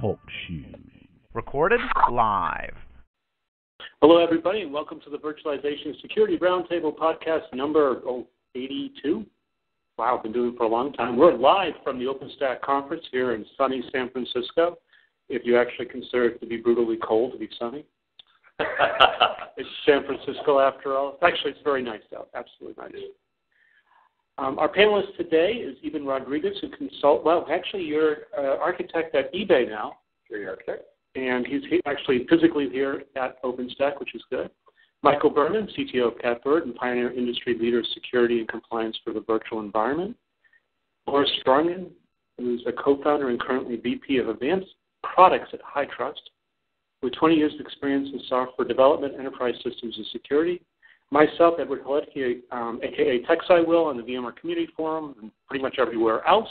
Talk Show. Recorded live. Hello, everybody, and welcome to the Virtualization Security Roundtable podcast number 82. Wow, been doing it for a long time. We're live from the OpenStack Conference here in sunny San Francisco, if you actually consider it to be brutally cold to be sunny. It's San Francisco after all. Actually, it's very nice out, absolutely nice. Our panelist today is Eben Rodriguez, who you're architect at eBay now. You're the architect. And he's actually physically here at OpenStack, which is good. Michael Berman, CTO of Catbird and pioneer industry leader of security and compliance for the virtual environment. Laura Strongen, who's a co-founder and currently VP of Advanced Products at HighTrust, with 20 years of experience in software development, enterprise systems, and security. Myself, Edward Haletke, a.k.a. TechSciWill on the VMware Community Forum and pretty much everywhere else,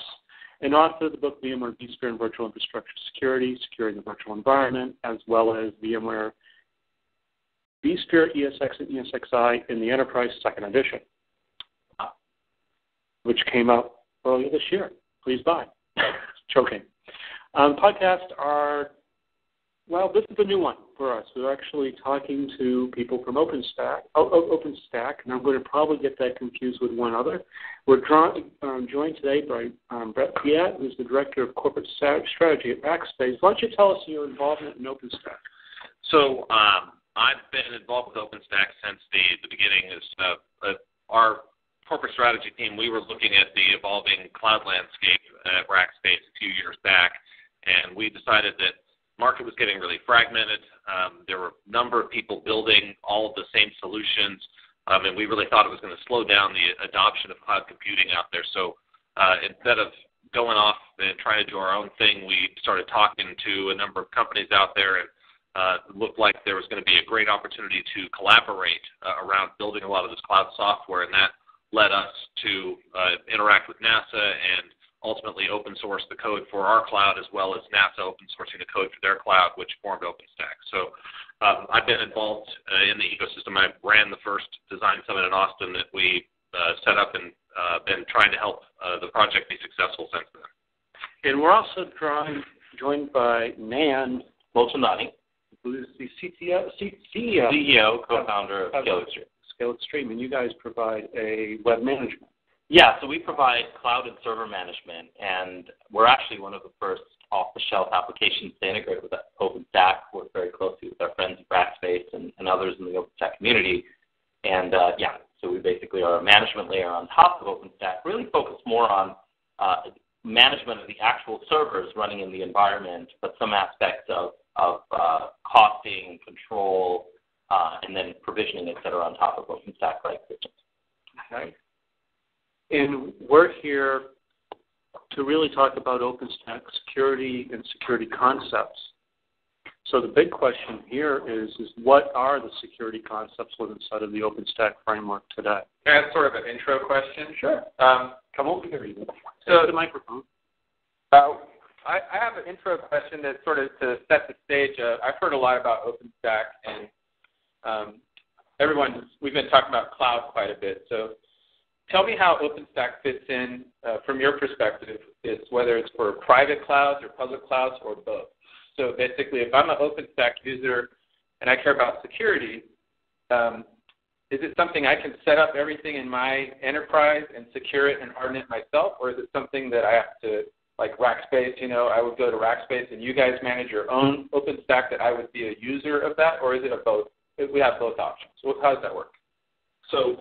and author of the book VMware vSphere and Virtual Infrastructure Security, Securing the Virtual Environment, as well as VMware vSphere, ESX, and ESXi in the Enterprise 2nd Edition, which came out earlier this year. Please buy. Joking. Podcasts are, well, this is a new one for us. We're actually talking to people from OpenStack, and I'm going to probably get that confused with one other. We're joined today by Brett Piat, who's the Director of Corporate Strategy at Rackspace. Why don't you tell us your involvement in OpenStack? So I've been involved with OpenStack since the beginning. Our corporate strategy team, we were looking at the evolving cloud landscape at Rackspace a few years back, and we decided that market was getting really fragmented. There were a number of people building all of the same solutions, and we really thought it was going to slow down the adoption of cloud computing out there. So instead of going off and trying to do our own thing, we started talking to a number of companies out there, and it looked like there was going to be a great opportunity to collaborate around building a lot of this cloud software, and that led us to interact with NASA and ultimately open source the code for our cloud, as well as NASA open sourcing the code for their cloud, which formed OpenStack. So I've been involved in the ecosystem. I ran the first design summit in Austin that we set up, and been trying to help the project be successful since then. And we're also joined by Nan Molchanani, who is the CEO, co-founder of Scale Extreme, and you guys provide a web management. Yeah, so we provide cloud and server management, and we're actually one of the first off-the-shelf applications to integrate with OpenStack. Work very closely with our friends at Rackspace and others in the OpenStack community. And so we basically are a management layer on top of OpenStack, really focused more on management of the actual servers running in the environment, but some aspects of costing, control, and then provisioning, et cetera, on top of OpenStack-like systems. Okay. And we're here to really talk about OpenStack security and security concepts. So the big question here is what are the security concepts inside of the OpenStack framework today? Can I ask sort of an intro question? Sure. Come over here. So the microphone. I have an intro question that's sort of to set the stage. I've heard a lot about OpenStack, and we've been talking about cloud quite a bit. So tell me how OpenStack fits in from your perspective, whether it's for private clouds or public clouds or both. So basically, if I'm an OpenStack user and I care about security, is it something I can set up everything in my enterprise and secure it and harden it myself, or is it something that I have to, like Rackspace, I would go to Rackspace and you guys manage your own OpenStack that I would be a user of that, or is it a both? We have both options. How does that work? So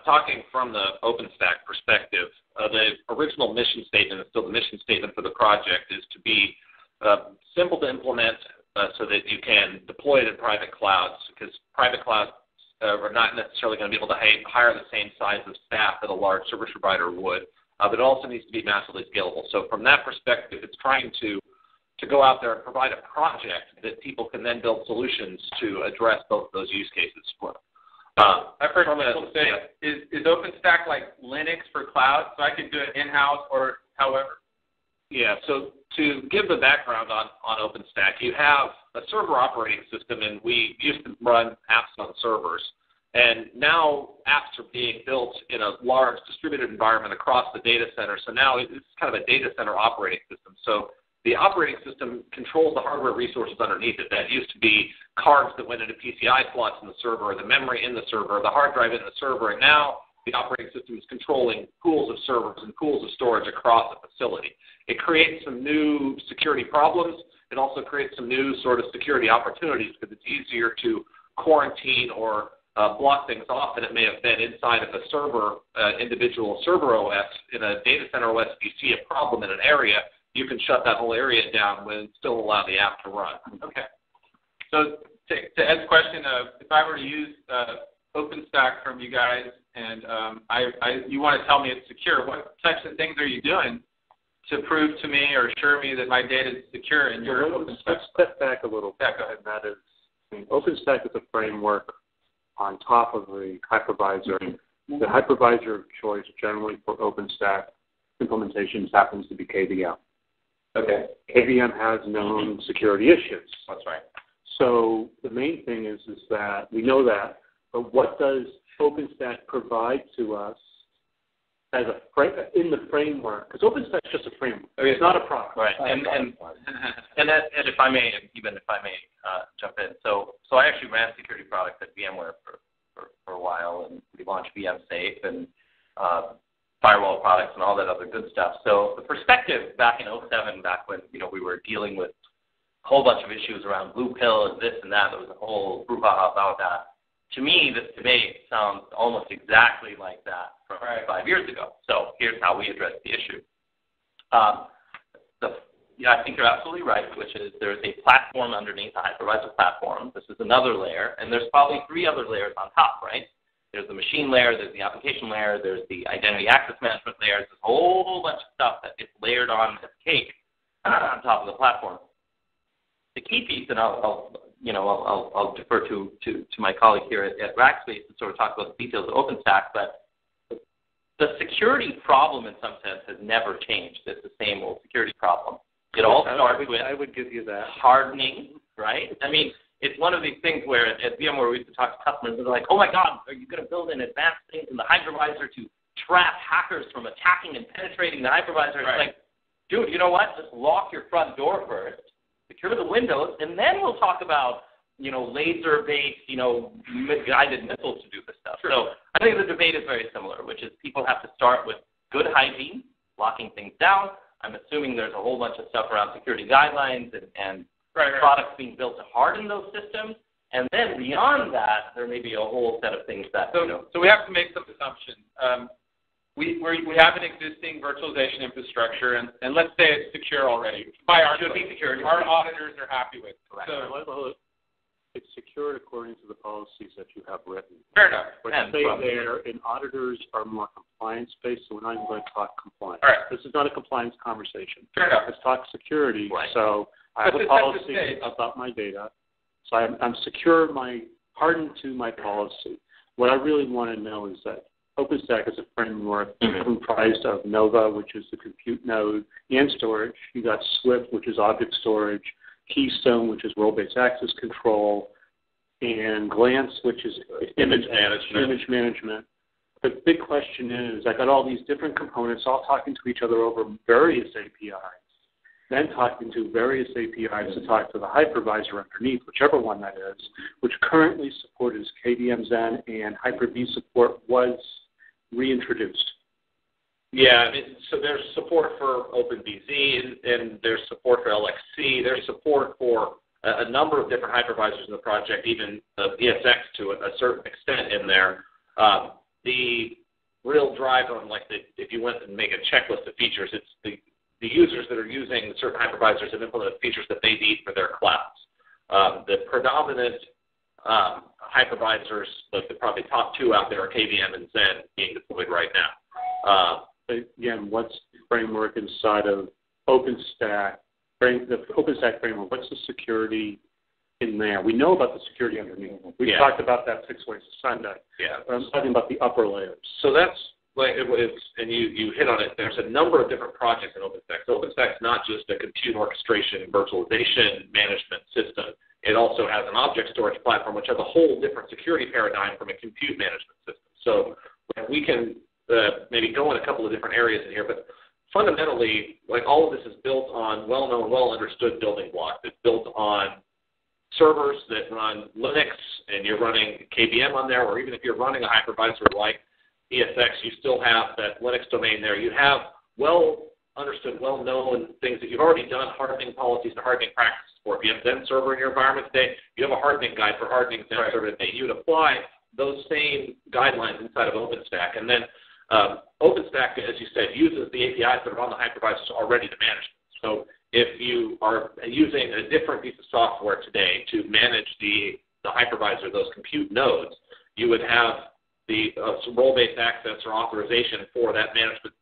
talking from the OpenStack perspective, the original mission statement, and still the mission statement for the project, is to be simple to implement so that you can deploy it in private clouds, because private clouds are not necessarily going to be able to hire the same size of staff that a large service provider would, but it also needs to be massively scalable. So from that perspective, it's trying to go out there and provide a project that people can then build solutions to address both of those use cases for. I've heard people say, is OpenStack like Linux for cloud, so I can do it in-house or however? Yeah, so to give the background on OpenStack, you have a server operating system, and we used to run apps on servers. And now apps are being built in a large distributed environment across the data center. So now it's kind of a data center operating system. So the operating system controls the hardware resources underneath it. That used to be cards that went into PCI slots in the server, the memory in the server, the hard drive in the server, and now the operating system is controlling pools of servers and pools of storage across the facility. It creates some new security problems. It also creates some new sort of security opportunities because it's easier to quarantine or block things off than it may have been inside of a server, individual server OS. In a data center OS, if you see a problem in an area, you can shut that whole area down and still allow the app to run. Okay. So to Ed's question of if I were to use OpenStack from you guys and you want to tell me it's secure, what types of things are you doing to prove to me or assure me that my data is secure in your OpenStack? Let's step back a little bit. Yeah, go ahead. And that is, OpenStack is a framework on top of the hypervisor. The hypervisor of choice generally for OpenStack implementations happens to be KVM. Okay. KVM has known security issues. That's right. So the main thing is that we know that, but what does OpenStack provide to us as in the framework? Because OpenStack is just a framework. I mean, it's not a product. Right. And if I may, jump in. So I actually ran security products at VMware for a while, and we launched VMsafe and firewall products and all that other good stuff. So the perspective back in 2007, back when we were dealing with a whole bunch of issues around blue pill and this and that, there was a whole brouhaha about that. To me, this debate sounds almost exactly like that from 5 years ago. So here's how we address the issue. I think you're absolutely right, which is there's a platform underneath the hypervisor platform. This is another layer, and there's probably 3 other layers on top, right? There's the machine layer, there's the application layer, there's the identity access management layer. There's a whole bunch of stuff that gets layered on as cake on top of the platform. The key piece, and I'll defer to my colleague here at Rackspace to sort of talk about the details of OpenStack, but the security problem in some sense has never changed. It's the same old security problem. It all starts with I would give you that. hardening, right? I mean, it's one of these things where at VMware we used to talk to customers and they're like, oh my God, are you going to build an advanced thing in the hypervisor to trap hackers from attacking and penetrating the hypervisor? Right. It's like, dude, you know what? Just lock your front door first, secure the windows, and then we'll talk about, laser-based, guided missiles to do this stuff. Sure. So I think the debate is very similar, which is people have to start with good hygiene, locking things down. I'm assuming there's a whole bunch of stuff around security guidelines and products being built to harden those systems. And then beyond that, there may be a whole set of things that, So we have to make some assumptions. We have an existing virtualization infrastructure, and let's say it's secure already. By our auditors are happy with it. Correct. So it's secured according to the policies that you have written. Fair enough. But stay there, and auditors are more compliance-based, so we're not even going to talk compliance. All right. This is not a compliance conversation. Fair enough. Let's talk security. Right. So I have a policy about my data. So I'm secure, hardened to my policy. What I really want to know is that OpenStack is a framework comprised of Nova, which is the compute node, and storage. You got Swift, which is object storage, Keystone, which is role-based access control, and Glance, which is image management. The big question is, I got all these different components all talking to each other over various APIs, then talking to various APIs to talk to the hypervisor underneath, whichever one that is, which currently supported KVM Zen, and Hyper-V support was reintroduced. Yeah, so there's support for OpenVZ, and there's support for LXC. There's support for a number of different hypervisors in the project, even ESX to a certain extent in there. The real drive on, if you went and make a checklist of features, it's the users that are using certain hypervisors have implemented features that they need for their clouds. The predominant hypervisors, the probably top 2 out there are KVM and Zen being deployed right now. Again, what's the framework inside of OpenStack? The OpenStack framework, what's the security in there? We know about the security underneath. We've talked about that 6 ways to Sunday. Yeah. But I'm talking about the upper layers. So that's, and you hit on it, there's a number of different projects in OpenStack. So OpenStack's not just a compute orchestration virtualization management system. It also has an object storage platform, which has a whole different security paradigm from a compute management system. So we can maybe go in a couple of different areas in here, but fundamentally, like all of this is built on well-known, well-understood building blocks. It's built on servers that run Linux, and you're running KVM on there, or even if you're running a hypervisor like ESX, you still have that Linux domain there. You have well-understood, well-known things that you've already done hardening policies and hardening practices for. If you have Zen server in your environment today, you have a hardening guide for hardening Zen server today. You would apply those same guidelines inside of OpenStack. And then OpenStack, as you said, uses the APIs that are on the hypervisors already to manage them. So if you are using a different piece of software today to manage the hypervisor, those compute nodes, you would have the role-based access or authorization for that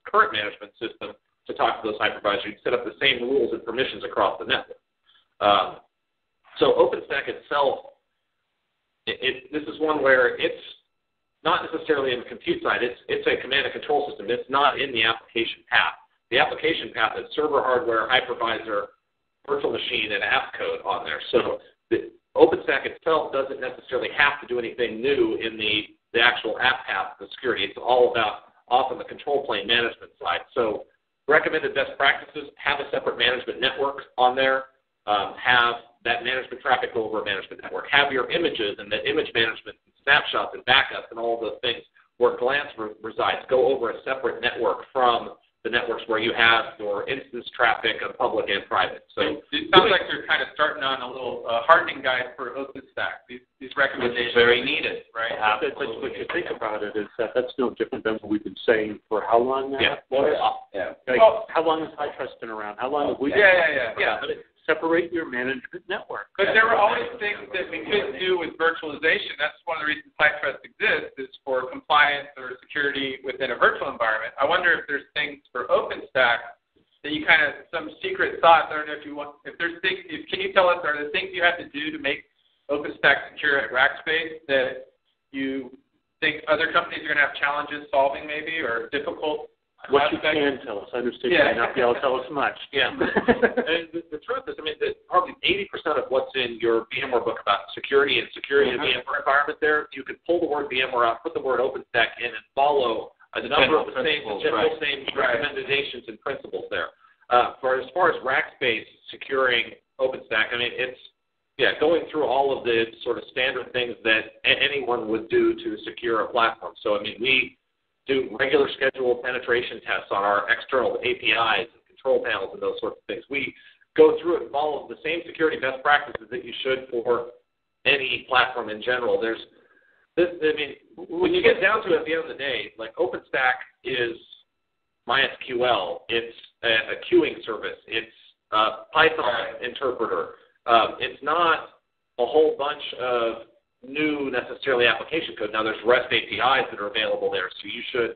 current management system to talk to those hypervisors. You'd set up the same rules and permissions across the network. So OpenStack itself, this is one where it's not necessarily in the compute side. It's a command and control system. It's not in the application path. The application path is server hardware, hypervisor, virtual machine, and app code on there. So the OpenStack itself doesn't necessarily have to do anything new in the actual app path of the security. It's all about off on the control plane management side. So recommended best practices, have a separate management network on there, have that management traffic go over a management network, have your images and the image management and snapshots and backups and all of those things where Glance resides go over a separate network from the networks where you have your instance traffic of public and private. So it sounds like they're kind of starting on a little hardening guide for OpenStack. These recommendations are very needed, right? But what you think about it is that's no different than what we've been saying for how long now? Yeah. Like, how long has HITRUST been around? How long have we been around? Yeah. Separate your management network. But there were always things that we couldn't do with virtualization. That's one of the reasons HITRUST exists, is for compliance or security within a virtual environment. I wonder if there's things for OpenStack that you kind of, some secret thoughts, I don't know if you want, if there's things, can you tell us, are there things you have to do to make OpenStack secure at Rackspace that you think other companies are going to have challenges solving maybe, or difficult? What you can tell us. I understand you may not be able to tell us much. Yeah. And the truth is, probably 80% of what's in your VMware book about security and in the VMware environment there, you could pull the word VMware out, put the word OpenStack in, and follow a number of the same recommendations and principles there. As far as Rackspace securing OpenStack, it's going through all of the sort of standard things that anyone would do to secure a platform. So, we do regular scheduled penetration tests on our external APIs and control panels and those sorts of things. We go through it and follow the same security best practices that you should for any platform in general. When you get down to it at the end of the day, like OpenStack is MySQL, it's a queuing service, it's a Python interpreter. It's not a whole bunch of new necessarily application code. Now there's REST APIs that are available there, so you should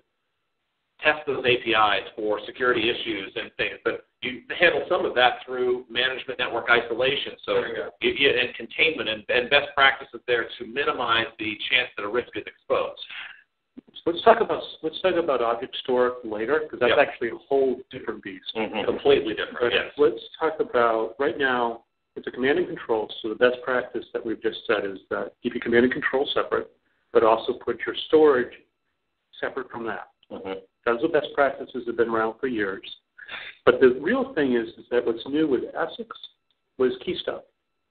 test those APIs for security issues and things, but you handle some of that through management network isolation, and containment and best practices there to minimize the chance that a risk is exposed. Let's talk about object store later, because that's actually a whole different beast. Completely different. But let's talk about right now. It's a command and control, so the best practice that we've just said is that keep your command and control separate, but also put your storage separate from that. Those are best practices that have been around for years. But the real thing is that what's new with Essex was Keystone.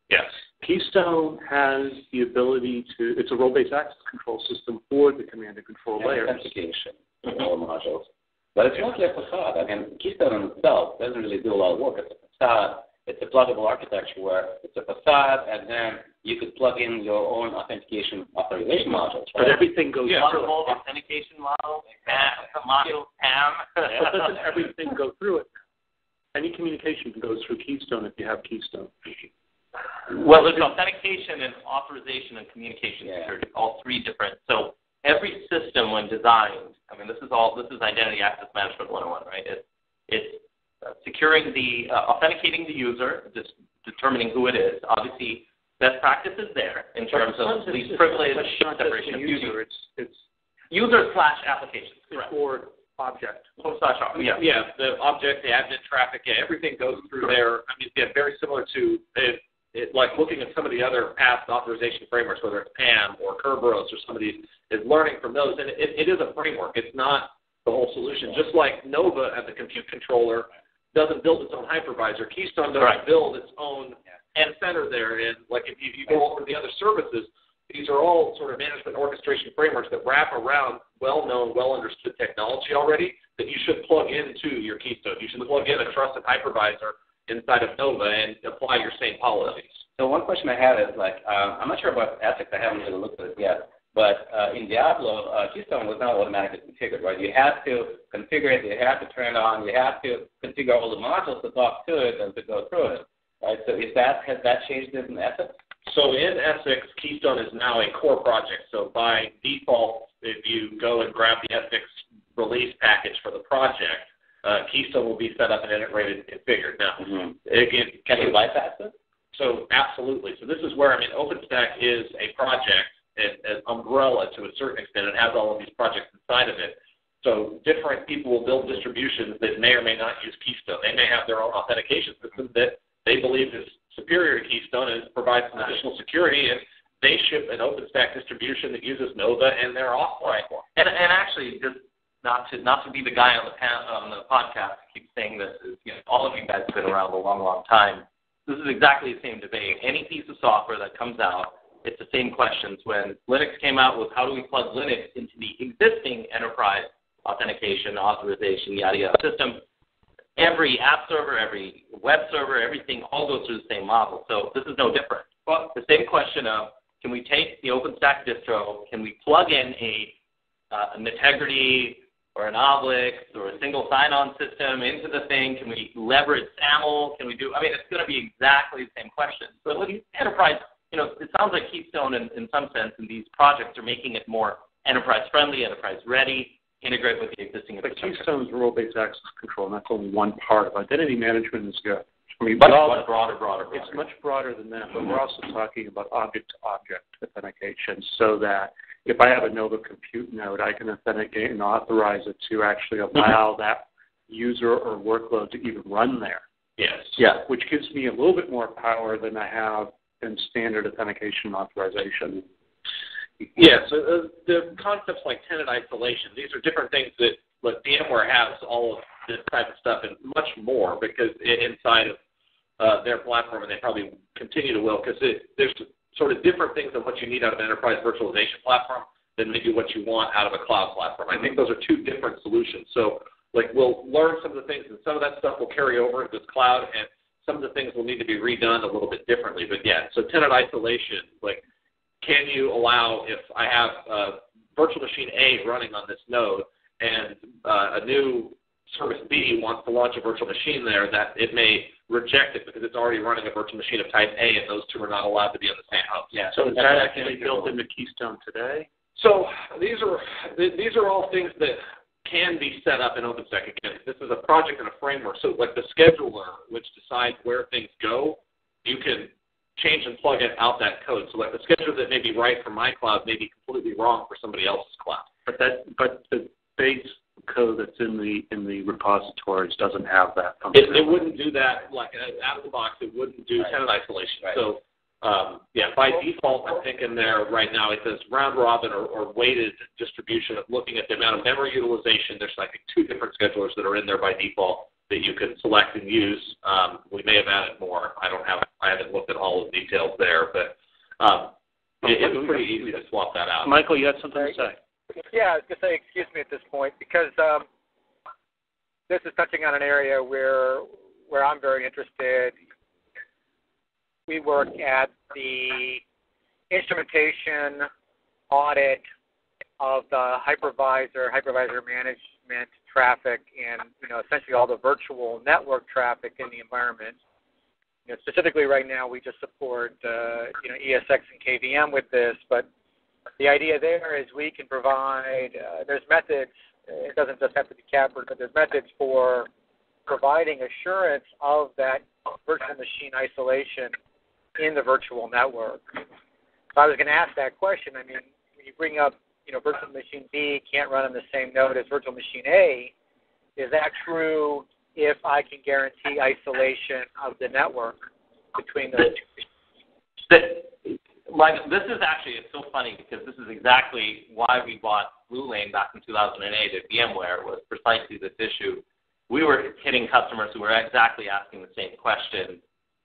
Yes. Keystone has the ability it's a role-based access control system for the command and control layers. Authentication modules. But it's mostly a facade. Keystone in itself doesn't really do a lot of work. It's a facade. It's a pluggable architecture where it's a facade, and then you could plug in your own authentication authorization modules. Right? But everything goes through it. Authentication model, PAM. But doesn't everything go through it? Any communication goes through Keystone if you have Keystone. Well, there's authentication and authorization and communication security, all three different. So every system, when designed, this is identity access management 101, right? It's securing authenticating the user, just determining who it is. Obviously, best practices there in terms of least privilege, separation of users. It's user/applications. or object. Yeah, the object, the admin traffic, everything goes through there. Very similar to like looking at some of the other past authorization frameworks, whether it's PAM or Kerberos or some of these, is learning from those. And it is a framework. It's not the whole solution. Just like Nova as a compute controller doesn't build its own hypervisor, Keystone doesn't build its own center there. And like if you go over the other services, these are all sort of management orchestration frameworks that wrap around well-known, well-understood technology already that you should plug into your Keystone. You should plug in a trusted hypervisor inside of Nova and apply your same policies. So one question I have is, like, I'm not sure about ethics. I haven't really looked at it yet. But in Diablo, Keystone was not automatically configured, right? You had to configure it. You had to turn it on. You had to configure all the modules to talk to it and to go through it, right? So has that changed in ethics? So in Essex, Keystone is now a core project. So by default, if you go and grab the Essex release package for the project, Keystone will be set up and integrated and configured. Now, again, can you bypass it? So absolutely. So this is where, OpenStack is a project, an umbrella to a certain extent. It has all of these projects inside of it. So different people will build distributions that may or may not use Keystone. They may have their own authentication system that they believe is superior to Keystone and provides some additional security, and they ship an OpenStack distribution that uses Nova, and they're off platform. And actually, just not to be the guy on the podcast who keeps saying this, is, all of you guys have been around a long, long time. This is exactly the same debate. Any piece of software that comes out, it's the same questions. When Linux came out with how do we plug Linux into the existing enterprise authentication, authorization, yada, yada system, every app server, every web server, everything all goes through the same model. So this is no different. But the same question of, can we take the OpenStack distro, can we plug in an Integrity or an Oblix or a single sign-on system into the thing? Can we leverage SAML? Can we do, it's going to be exactly the same question. So with enterprise, it sounds like Keystone in some sense, and these projects are making it more enterprise-friendly, enterprise-ready, integrate with the existing infrastructure. But Keystone's role-based access control, and that's only one part of identity management is good. Broader. It's much broader than that, but we're also talking about object-to-object authentication, so that if I have a Nova compute node, I can authenticate and authorize it to actually allow that user or workload to even run there. Yes. Yeah. Which gives me a little bit more power than I have in standard authentication authorization. Yeah, so the concepts like tenant isolation, these are different things that VMware has all of this type of stuff and much more because inside of their platform, and they probably continue to will, because there's sort of different things than what you need out of an enterprise virtualization platform than maybe what you want out of a cloud platform. I think those are two different solutions. So, we'll learn some of the things, and some of that stuff will carry over into the cloud, and some of the things will need to be redone a little bit differently. But yeah, so tenant isolation, can you allow, if I have virtual machine A running on this node and a new service B wants to launch a virtual machine there, that it may reject it because it's already running a virtual machine of type A, and those two are not allowed to be on the same host. Yeah. So is that actually built into Keystone today? So these are all things that can be set up in OpenStack. Again, this is a project and a framework. So the scheduler, which decides where things go, you can change and plug it out that code. So the scheduler that may be right for my cloud may be completely wrong for somebody else's cloud. But the base code that's in the repositories doesn't have that functionality. It wouldn't do that out of the box. It wouldn't do tenant isolation. Right. So by default, I'm thinking there right now it says round robin or weighted distribution of looking at the amount of memory utilization. There's two different schedulers that are in there by default that you can select and use. We may have added more. I haven't looked at all the details there, but it's pretty easy to swap that out. Michael, you had something to say? Yeah, I was going to say excuse me at this point because this is touching on an area where I'm very interested. We work at the instrumentation audit of the hypervisor management traffic and essentially all the virtual network traffic in the environment. Specifically right now we just support ESX and KVM with this, but the idea there is we can provide, there's methods, it doesn't just have to be captured, but there's methods for providing assurance of that virtual machine isolation in the virtual network. So I was going to ask that question. When you bring up, virtual machine B can't run on the same node as virtual machine A, is that true if I can guarantee isolation of the network between those two? Like, this is actually, it's so funny because this is exactly why we bought Blue Lane back in 2008 at VMware, was precisely this issue. We were hitting customers who were exactly asking the same question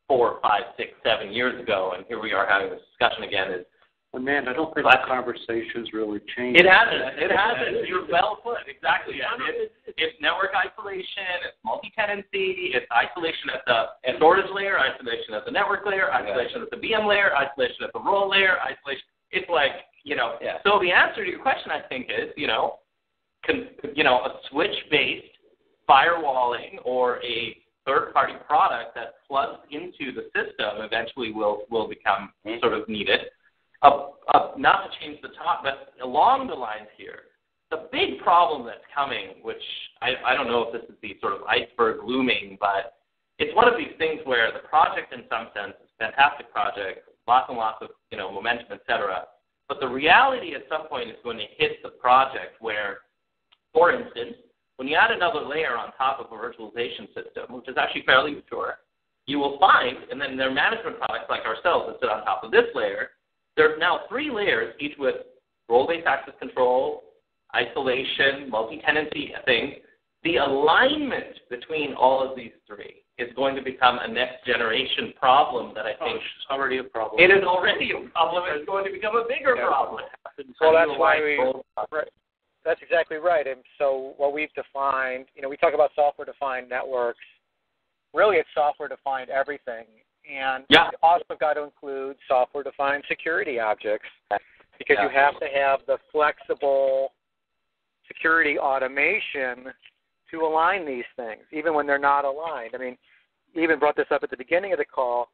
4, 5, 6, 7 years ago, and here we are having this discussion again. Man, I don't think the conversation's really changed. It hasn't. You're well put. Exactly. Yeah. It's network isolation. It's multi-tenancy. It's isolation at the storage layer, isolation at the network layer, isolation at the VM layer, isolation at the role layer, isolation. It's like, So the answer to your question, I think, is, a switch-based firewalling or a third-party product that plugs into the system eventually will become sort of needed. Not to change the top, but along the lines here, the big problem that's coming, which I don't know if this is the sort of iceberg looming, but it's one of these things where the project in some sense is a fantastic project, lots and lots of momentum, et cetera. But the reality at some point is going to hit the project where, for instance, when you add another layer on top of a virtualization system, which is actually fairly mature, you will find, and then their management products like ourselves that sit on top of this layer, there's now 3 layers, each with role-based access control, isolation, multi-tenancy things. The alignment between all of these 3 is going to become a next-generation problem that I think it's already a problem. It is already a problem. It's going to become a bigger problem. Well, that's why that's exactly right. And so what we've defined, we talk about software-defined networks. Really, it's software-defined everything. And you also got to include software-defined security objects because you have to have the flexible security automation to align these things, even when they're not aligned. I mean, you even brought this up at the beginning of the call.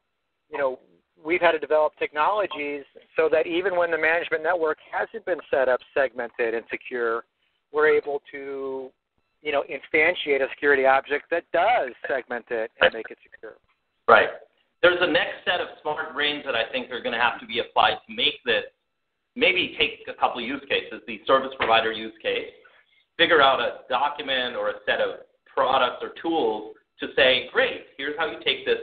We've had to develop technologies so that even when the management network hasn't been set up, segmented, and secure, we're able to, instantiate a security object that does segment it and make it secure. Right. There's a next set of smart brains that I think are going to have to be applied to make this, maybe take a couple of use cases, the service provider use case, figure out a document or a set of products or tools to say, great, here's how you take this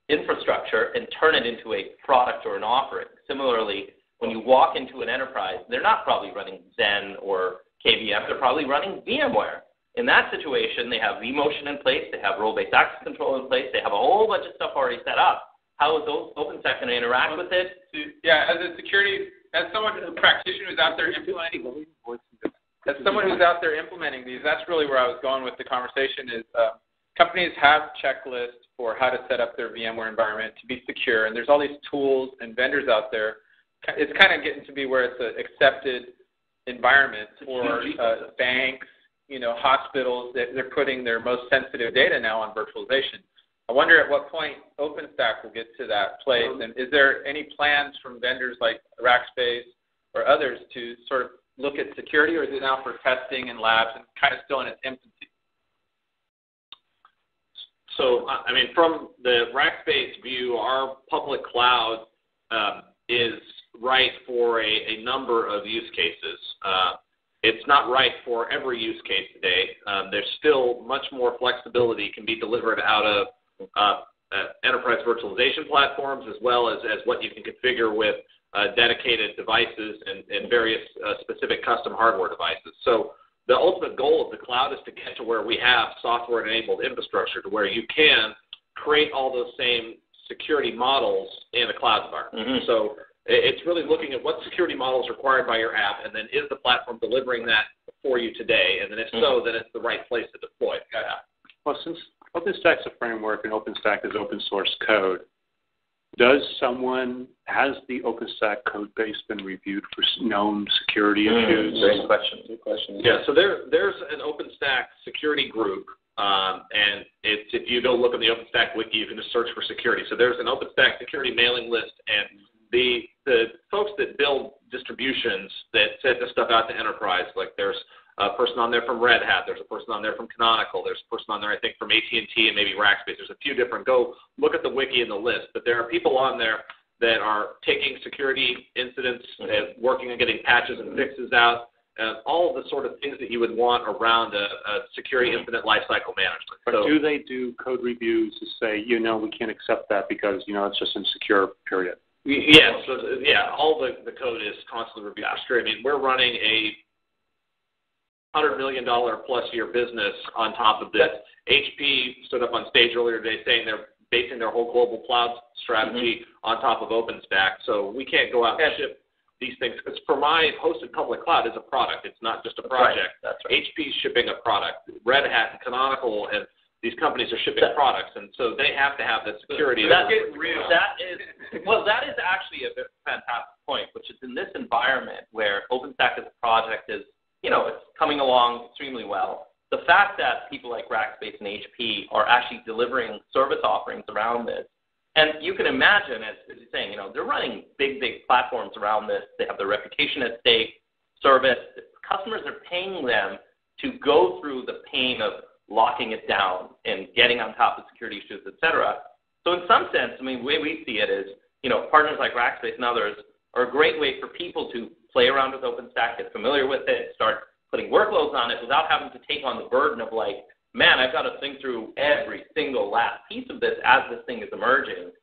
infrastructure and turn it into a product or an offering. Similarly, when you walk into an enterprise, they're not probably running Zen or KVM, they're probably running VMware. In that situation, they have vMotion in place, they have role-based access control in place, they have a whole bunch of stuff already set up. How is OpenStack going to interact with it? As someone, a practitioner who's out there implementing, these, that's really where I was going with the conversation is companies have checklists for how to set up their VMware environment to be secure, and there's all these tools and vendors out there. It's kind of getting to be where it's an accepted environment for banks, hospitals. They're putting their most sensitive data now on virtualization. I wonder at what point OpenStack will get to that place, and is there any plans from vendors like Rackspace or others to sort of look at security, or is it now for testing and labs and kind of still in its infancy? So, from the Rackspace view, our public cloud is right for a number of use cases. It's not right for every use case today. There's still much more flexibility can be delivered out of enterprise virtualization platforms, as well as what you can configure with dedicated devices and various specific custom hardware devices. So the ultimate goal of the cloud is to get to where we have software-enabled infrastructure to where you can create all those same security models in a cloud environment. Mm-hmm. So it's really looking at what security model is required by your app, and then is the platform delivering that for you today? And then if so, then it's the right place to deploy it. Yeah. Well, since OpenStack's a framework and OpenStack is open source code, has the OpenStack code base been reviewed for known security issues? Great question. Yeah, so there's an OpenStack security group, and if you go look on the OpenStack wiki, you can just search for security. So there's an OpenStack security mailing list, and the folks that build distributions that set this stuff out to enterprise, like there's a person on there from Red Hat, there's a person on there from Canonical, there's a person on there, I think, from AT&T and maybe Rackspace. There's a few different. Go look at the wiki and the list. But there are people on there that are taking security incidents and working on getting patches and fixes out, and all of the sort of things that you would want around a security incident lifecycle management. But do they do code reviews to say, we can't accept that because, it's just insecure, period? Yeah, all the code is constantly reviewed. I mean, we're running a $100 million plus year business on top of this. HP stood up on stage earlier today saying they're basing their whole global cloud strategy on top of OpenStack. So we can't go out and ship these things, because for my hosted public cloud is a product. It's not just a project. That's right. HP's shipping a product. Red Hat and Canonical and these companies are shipping products, and so they have to have the security. That is actually a fantastic point, which is in this environment where OpenStack as a project is, it's coming along extremely well. The fact that people like Rackspace and HP are actually delivering service offerings around this, and you can imagine, as you're saying, they're running big platforms around this. They have their reputation at stake, service. Customers are paying them to go through the pain of locking it down and getting on top of security issues, et cetera. So in some sense, the way we see it is, partners like Rackspace and others are a great way for people to play around with OpenStack, get familiar with it, start putting workloads on it without having to take on the burden of man, I've got to think through every single last piece of this as this thing is emerging.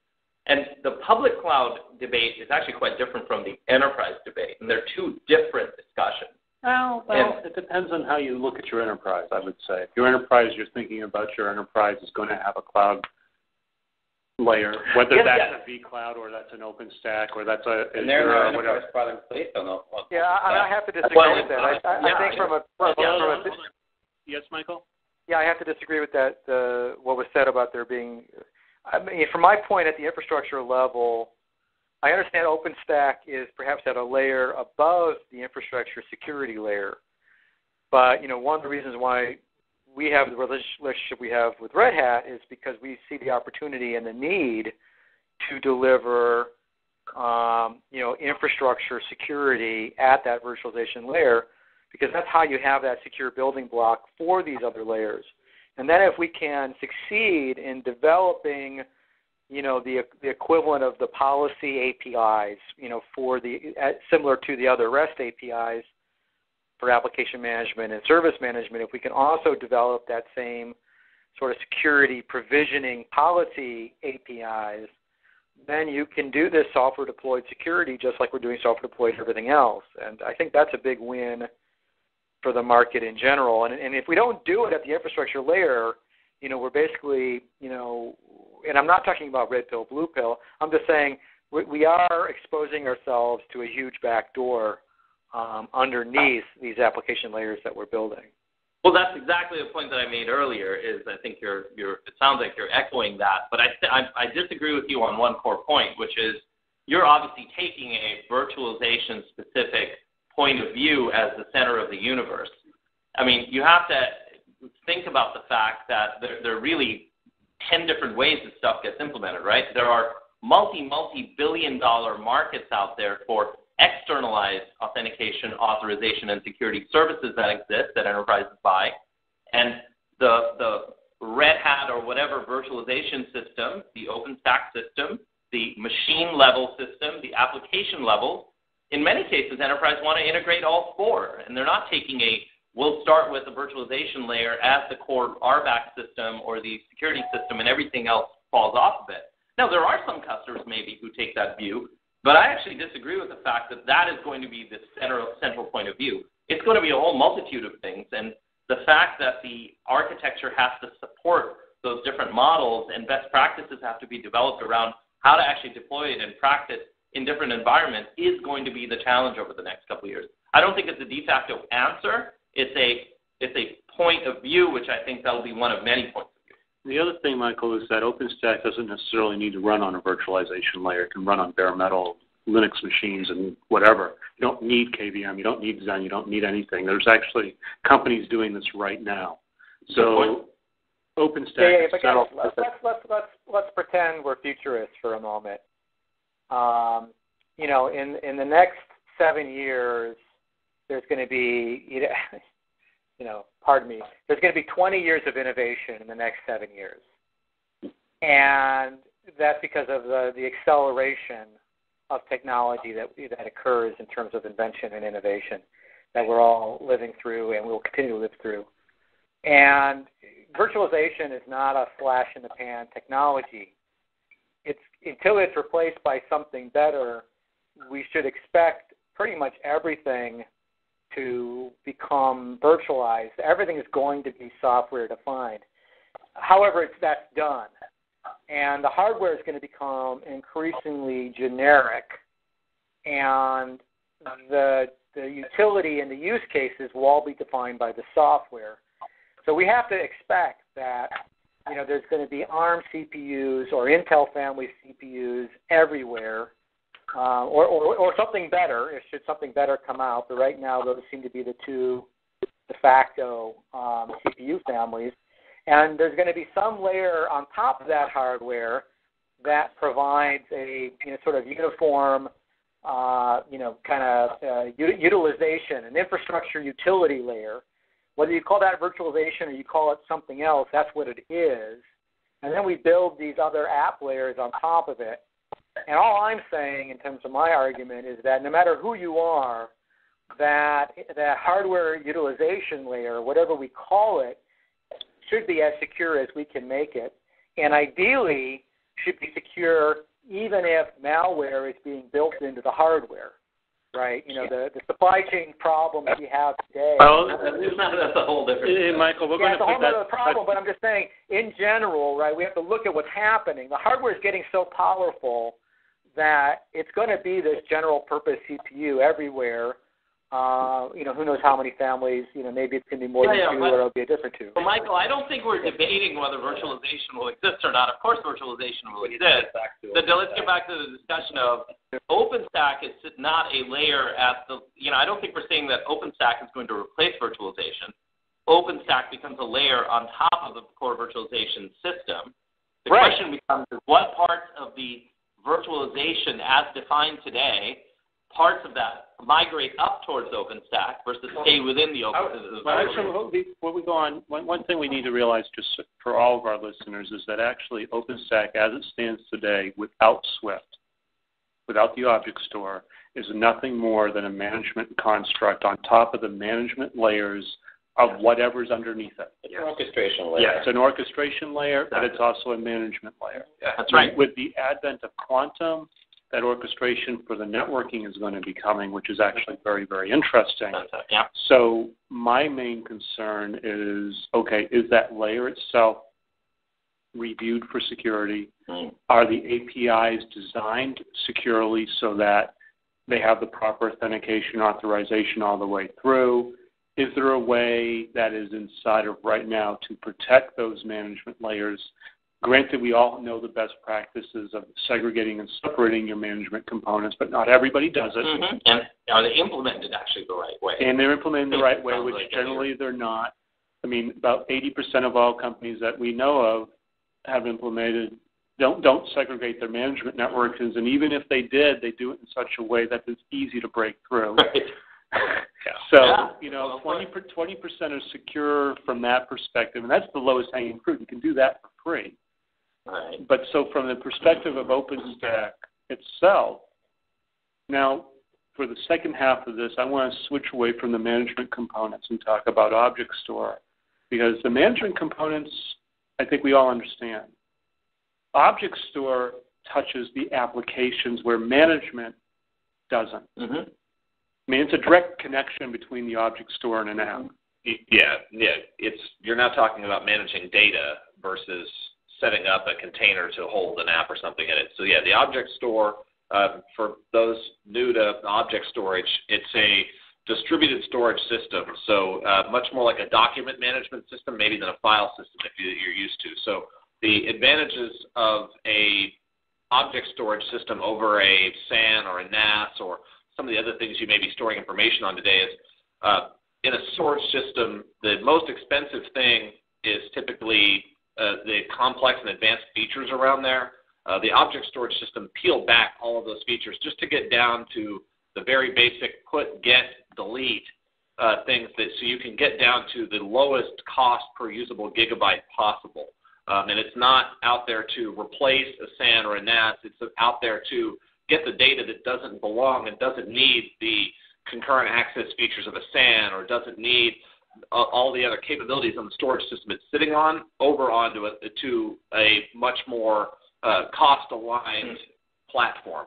And the public cloud debate is actually quite different from the enterprise debate, and they're two different discussions. Well, it depends on how you look at your enterprise, I would say. If your enterprise, you're thinking about your enterprise is going to have a cloud layer, whether that's a vCloud or that's an OpenStack or that's a Azure or whatever. I have to disagree with that. I think from a Yes, Michael? Yeah, I have to disagree with that, what was said about there being, from my point at the infrastructure level, I understand OpenStack is perhaps at a layer above the infrastructure security layer. But, one of the reasons why we have the relationship we have with Red Hat is because we see the opportunity and the need to deliver, infrastructure security at that virtualization layer, because that's how you have that secure building block for these other layers. And then if we can succeed in developing, the equivalent of the policy APIs, for similar to the other REST APIs for application management and service management, if we can also develop that same sort of security provisioning policy APIs, then you can do this software deployed security just like we're doing software deployed everything else. And I think that's a big win for the market in general. And if we don't do it at the infrastructure layer, we're basically, and I'm not talking about red pill, blue pill. I'm just saying we are exposing ourselves to a huge backdoor underneath these application layers that we're building. Well, that's exactly the point that I made earlier. Is I think it sounds like you're echoing that, but I disagree with you on one core point, which is you're obviously taking a virtualization specific point of view as the center of the universe. I mean, you have to think about the fact that there are really 10 different ways that stuff gets implemented, right? There are multi-billion-dollar markets out there for externalized authentication, authorization, and security services that exist that enterprises buy. And the Red Hat or whatever virtualization system, the OpenStack system, the machine-level system, the application level, in many cases, enterprise want to integrate all four, and they're not taking we'll start with the virtualization layer as the core RBAC system or the security system, and everything else falls off of it. Now, there are some customers maybe who take that view, but I actually disagree with the fact that that is going to be the central point of view. It's going to be a whole multitude of things, and the fact that the architecture has to support those different models and best practices have to be developed around how to actually deploy it and practice in different environments is going to be the challenge over the next couple of years. I don't think it's a de facto answer. It's a point of view, which I think that'll be one of many points of view. The other thing, Michael, is that OpenStack doesn't necessarily need to run on a virtualization layer. It can run on bare metal Linux machines and whatever. You don't need KVM. You don't need Xen. You don't need anything. There's actually companies doing this right now. So OpenStack. Let's pretend we're futurists for a moment. In the next 7 years, there's going to be, there's going to be 20 years of innovation in the next 7 years. And that's because of the acceleration of technology that occurs in terms of invention and innovation that we're all living through and will continue to live through. And virtualization is not a flash-in-the-pan technology. until it's replaced by something better, we should expect pretty much everything to become virtualized. Everything is going to be software defined. However, that's done. And the hardware is going to become increasingly generic, and the utility and the use cases will all be defined by the software. So we have to expect that, there's going to be ARM CPUs or Intel family CPUs everywhere, or something better, should something better come out. But right now, those seem to be the two de facto CPU families. And there's going to be some layer on top of that hardware that provides a sort of uniform, utilization, an infrastructure utility layer. Whether you call that virtualization or you call it something else, that's what it is. And then we build these other app layers on top of it. And all I'm saying in terms of my argument is that no matter who you are, that hardware utilization layer, whatever we call it, should be as secure as we can make it. And ideally should be secure even if malware is being built into the hardware. Right, the supply chain problems we have today. Well, that's a whole different. Michael, we're going to put that. It's a whole other problem, but I'm just saying, in general, right, we have to look at what's happening. The hardware is getting so powerful that it's going to be this general purpose CPU everywhere. Who knows how many families? Maybe it's going to be more than two, or it'll be a different two. Well, Michael, I don't think we're debating whether virtualization will exist or not. Of course, virtualization will exist. Let's get back to the discussion of OpenStack is not a layer at the. I don't think we're saying that OpenStack is going to replace virtualization. OpenStack becomes a layer on top of the core virtualization system. The question becomes: what parts of the virtualization, as defined today, parts of that migrate up towards OpenStack versus stay within the OpenStack? Before we go on, one thing we need to realize just for all of our listeners is that actually OpenStack, as it stands today, without Swift, without the object store, is nothing more than a management construct on top of the management layers of whatever's underneath it. It's an orchestration layer. Yeah, it's an orchestration layer, but it's also a management layer. Yeah, that's right. With the advent of quantum, that orchestration for the networking is going to be coming, which is actually very, very interesting. Yeah. So my main concern is, is that layer itself reviewed for security? Are the APIs designed securely so that they have the proper authentication authorization all the way through? Is there a way that is inside of right now to protect those management layers? Granted, we all know the best practices of segregating and separating your management components, but not everybody does it. Mm-hmm. And are they implemented actually the right way? And they're implemented the right way, which generally they're not. I mean, about 80% of all companies that we know of have implemented don't segregate their management networks, and even if they did, they do it in such a way that it's easy to break through. Right. So, 20% are secure from that perspective, and that's the lowest hanging fruit. You can do that for free. Right. But so from the perspective of OpenStack itself, now for the second half of this, I want to switch away from the management components and talk about object store, because the management components, I think we all understand. Object store touches the applications where management doesn't. Mm-hmm. I mean, it's a direct connection between the object store and an app. Yeah. You're now talking about managing data versus setting up a container to hold an app or something in it. So yeah, the object store, for those new to object storage, it's a distributed storage system. So much more like a document management system maybe than a file system if you're used to. So the advantages of a object storage system over a SAN or a NAS or some of the other things you may be storing information on today is in a storage system, the most expensive thing is typically the complex and advanced features around there. The object storage system peeled back all of those features just to get down to the very basic put, get, delete things so you can get down to the lowest cost per usable gigabyte possible. And it's not out there to replace a SAN or a NAS. It's out there to get the data that doesn't belong and doesn't need the concurrent access features of a SAN or doesn't need all the other capabilities on the storage system it's sitting on over onto to a much more cost-aligned platform.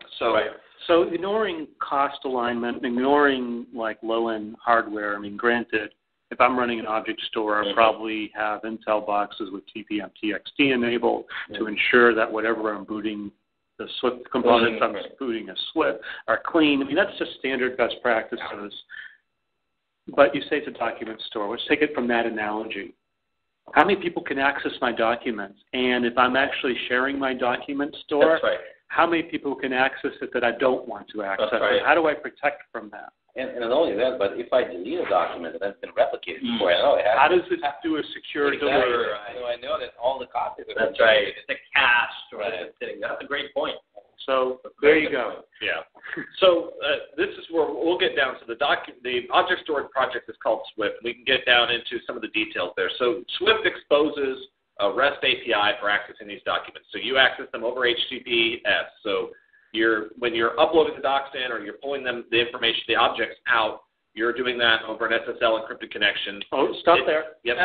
So ignoring cost alignment, ignoring like low-end hardware, I mean, granted, if I'm running an object store, I probably have Intel boxes with TPM-TXT enabled to ensure that whatever I'm booting, the Swift components I'm booting a Swift are clean. I mean, that's just standard best practices. But you say it's a document store. Let's take it from that analogy. How many people can access my documents? And if I'm actually sharing my document store, how many people can access it that I don't want to access it? How do I protect from that? And not only that, but if I delete a document that's been replicated before I know it, how does it do a secure delete? I know that all the copies are That's right. It's a cache, right? It's sitting. That's a great point. So there you go. Yeah. So this is where we'll get down to the object storage project is called Swift. We can get down into some of the details there. So Swift exposes a REST API for accessing these documents. So you access them over HTTPS. So when you're uploading the docs in or you're pulling the information, the objects out, you're doing that over an SSL encrypted connection. Oh, stop there. Yep.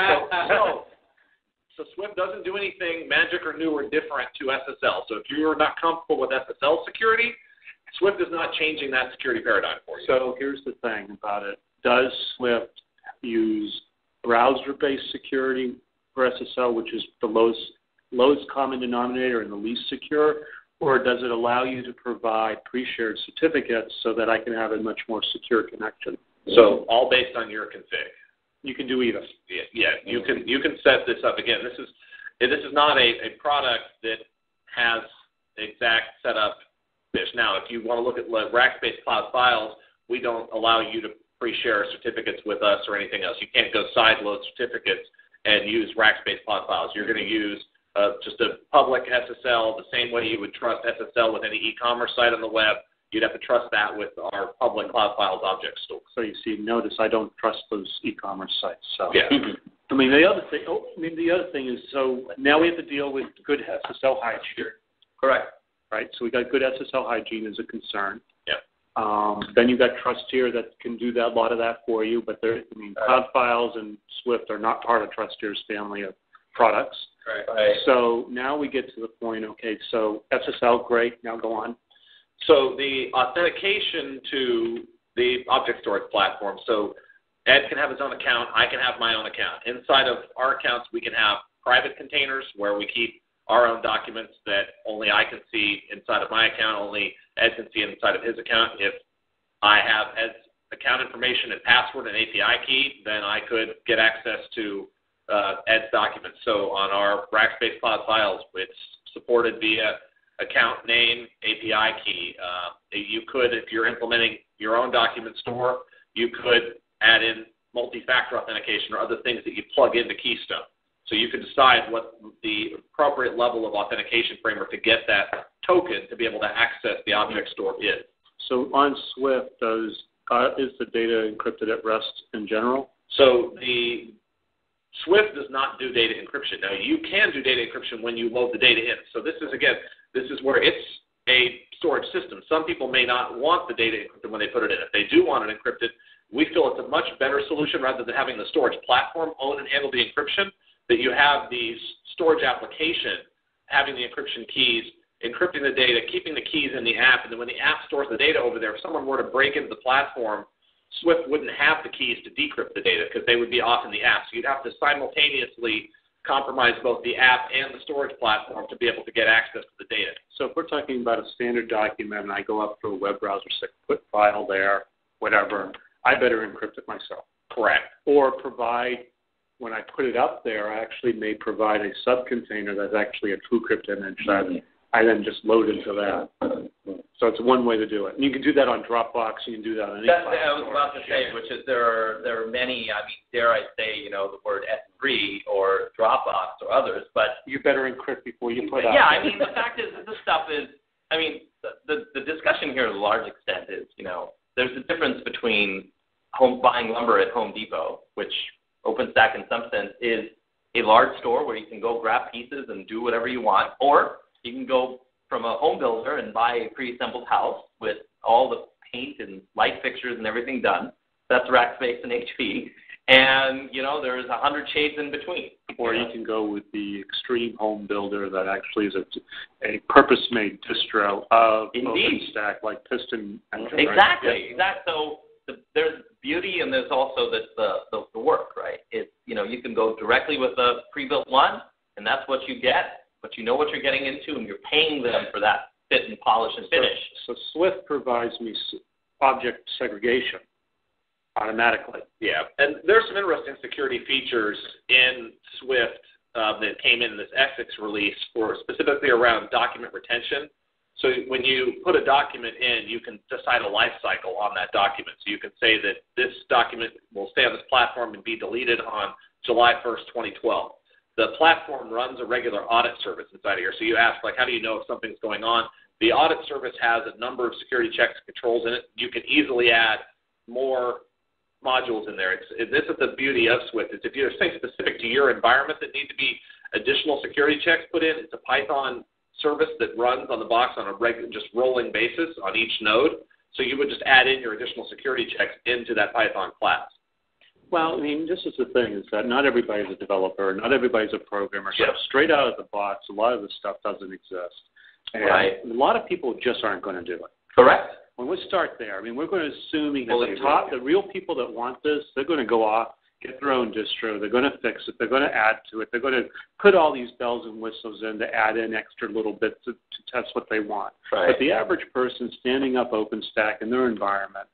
So Swift doesn't do anything magic or new or different to SSL. So if you're not comfortable with SSL security, Swift is not changing that security paradigm for you. So here's the thing about it. Does Swift use browser-based security for SSL, which is the lowest common denominator and the least secure, or does it allow you to provide pre-shared certificates so that I can have a much more secure connection? So all based on your config. You can do either. Yeah. You can set this up. Again, this is not a product that has exact setup. Now, if you want to look at Rackspace Cloud Files, we don't allow you to pre-share certificates with us or anything else. You can't go sideload certificates and use Rackspace Cloud Files. You're going to use just a public SSL the same way you would trust SSL with any e-commerce site on the web. You'd have to trust that with our public Cloud Files object store. So you see, notice I don't trust those e-commerce sites. So yeah. I mean, the other thing is, so now we have to deal with good SSL hygiene. Correct. Right. So we got good SSL hygiene as a concern. Yeah. Then you've got Trusteer that can do a lot of that for you, but Cloud Files and Swift are not part of Trusteer's family of products. Right. So now we get to the point. Okay, so SSL, great. Now go on. So the authentication to the object storage platform. So Ed can have his own account. I can have my own account. Inside of our accounts, we can have private containers where we keep our own documents that only I can see inside of my account, only Ed can see inside of his account. If I have Ed's account information and password and API key, then I could get access to Ed's documents. So on our Rackspace Cloud Files, it's supported via account name, API key. You could, if you're implementing your own document store, you could add in multi-factor authentication or other things that you plug into Keystone. So you can decide what the appropriate level of authentication framework to get that token to be able to access the object store is. So on Swift, is the data encrypted at rest in general? So the Swift does not do data encryption. Now, you can do data encryption when you load the data in. So this is where it's a storage system. Some people may not want the data encrypted when they put it in. If they do want it encrypted, we feel it's a much better solution rather than having the storage platform own and handle the encryption, that you have the storage application having the encryption keys, encrypting the data, keeping the keys in the app, and then when the app stores the data over there, if someone were to break into the platform, Swift wouldn't have the keys to decrypt the data because they would be off in the app. So you'd have to simultaneously compromise both the app and the storage platform to be able to get access to the data. So if we're talking about a standard document and I go up through a web browser, say, put file there, whatever, I better encrypt it myself. Correct. Or provide, when I put it up there, I actually may provide a sub-container that's actually a TrueCrypt image that I then just load into that. So it's one way to do it. And you can do that on Dropbox. You can do that on any platform. I was about to say, which is there are many, I mean, dare I say, the word S3 or Dropbox or others, but you better encrypt before you put out. Yeah, I mean, the fact is that this stuff is, I mean, the discussion here to a large extent is, there's a difference between buying lumber at Home Depot, which OpenStack in some sense is a large store where you can go grab pieces and do whatever you want, or you can go from a home builder and buy a pre-assembled house with all the paint and light fixtures and everything done. That's Rackspace and HP. and, there's 100 shades in between. Or you can go with the extreme home builder that actually is a purpose-made distro of OpenStack, like Piston. Exactly. So there's beauty, and there's also the work, right? It's, you can go directly with a pre-built one, and that's what you get, but you know what you're getting into, and you're paying them for that fit and polish and finish. So Swift provides me object segregation automatically. Yeah, and there's some interesting security features in Swift that came in this Essex release for specifically around document retention. So when you put a document in, you can decide a life cycle on that document. So you can say that this document will stay on this platform and be deleted on July 1st, 2012. The platform runs a regular audit service inside of here. So you ask, how do you know if something's going on? The audit service has a number of security checks and controls in it. You can easily add more modules in there. This is the beauty of Swift. Is if there's things specific to your environment that need to be additional security checks put in, it's a Python service that runs on the box on a regular, just rolling basis on each node. So you would just add in your additional security checks into that Python class. Well, this is the thing, is that not everybody's a developer, not everybody's a programmer. So straight out of the box, a lot of this stuff doesn't exist. And a lot of people just aren't going to do it. Correct. When we start there, we're going to assume that the real people that want this, they're going to go off, get their own distro, they're going to fix it, they're going to add to it, they're going to put all these bells and whistles in to add in extra little bits to test what they want. Right. But the average person standing up OpenStack in their environment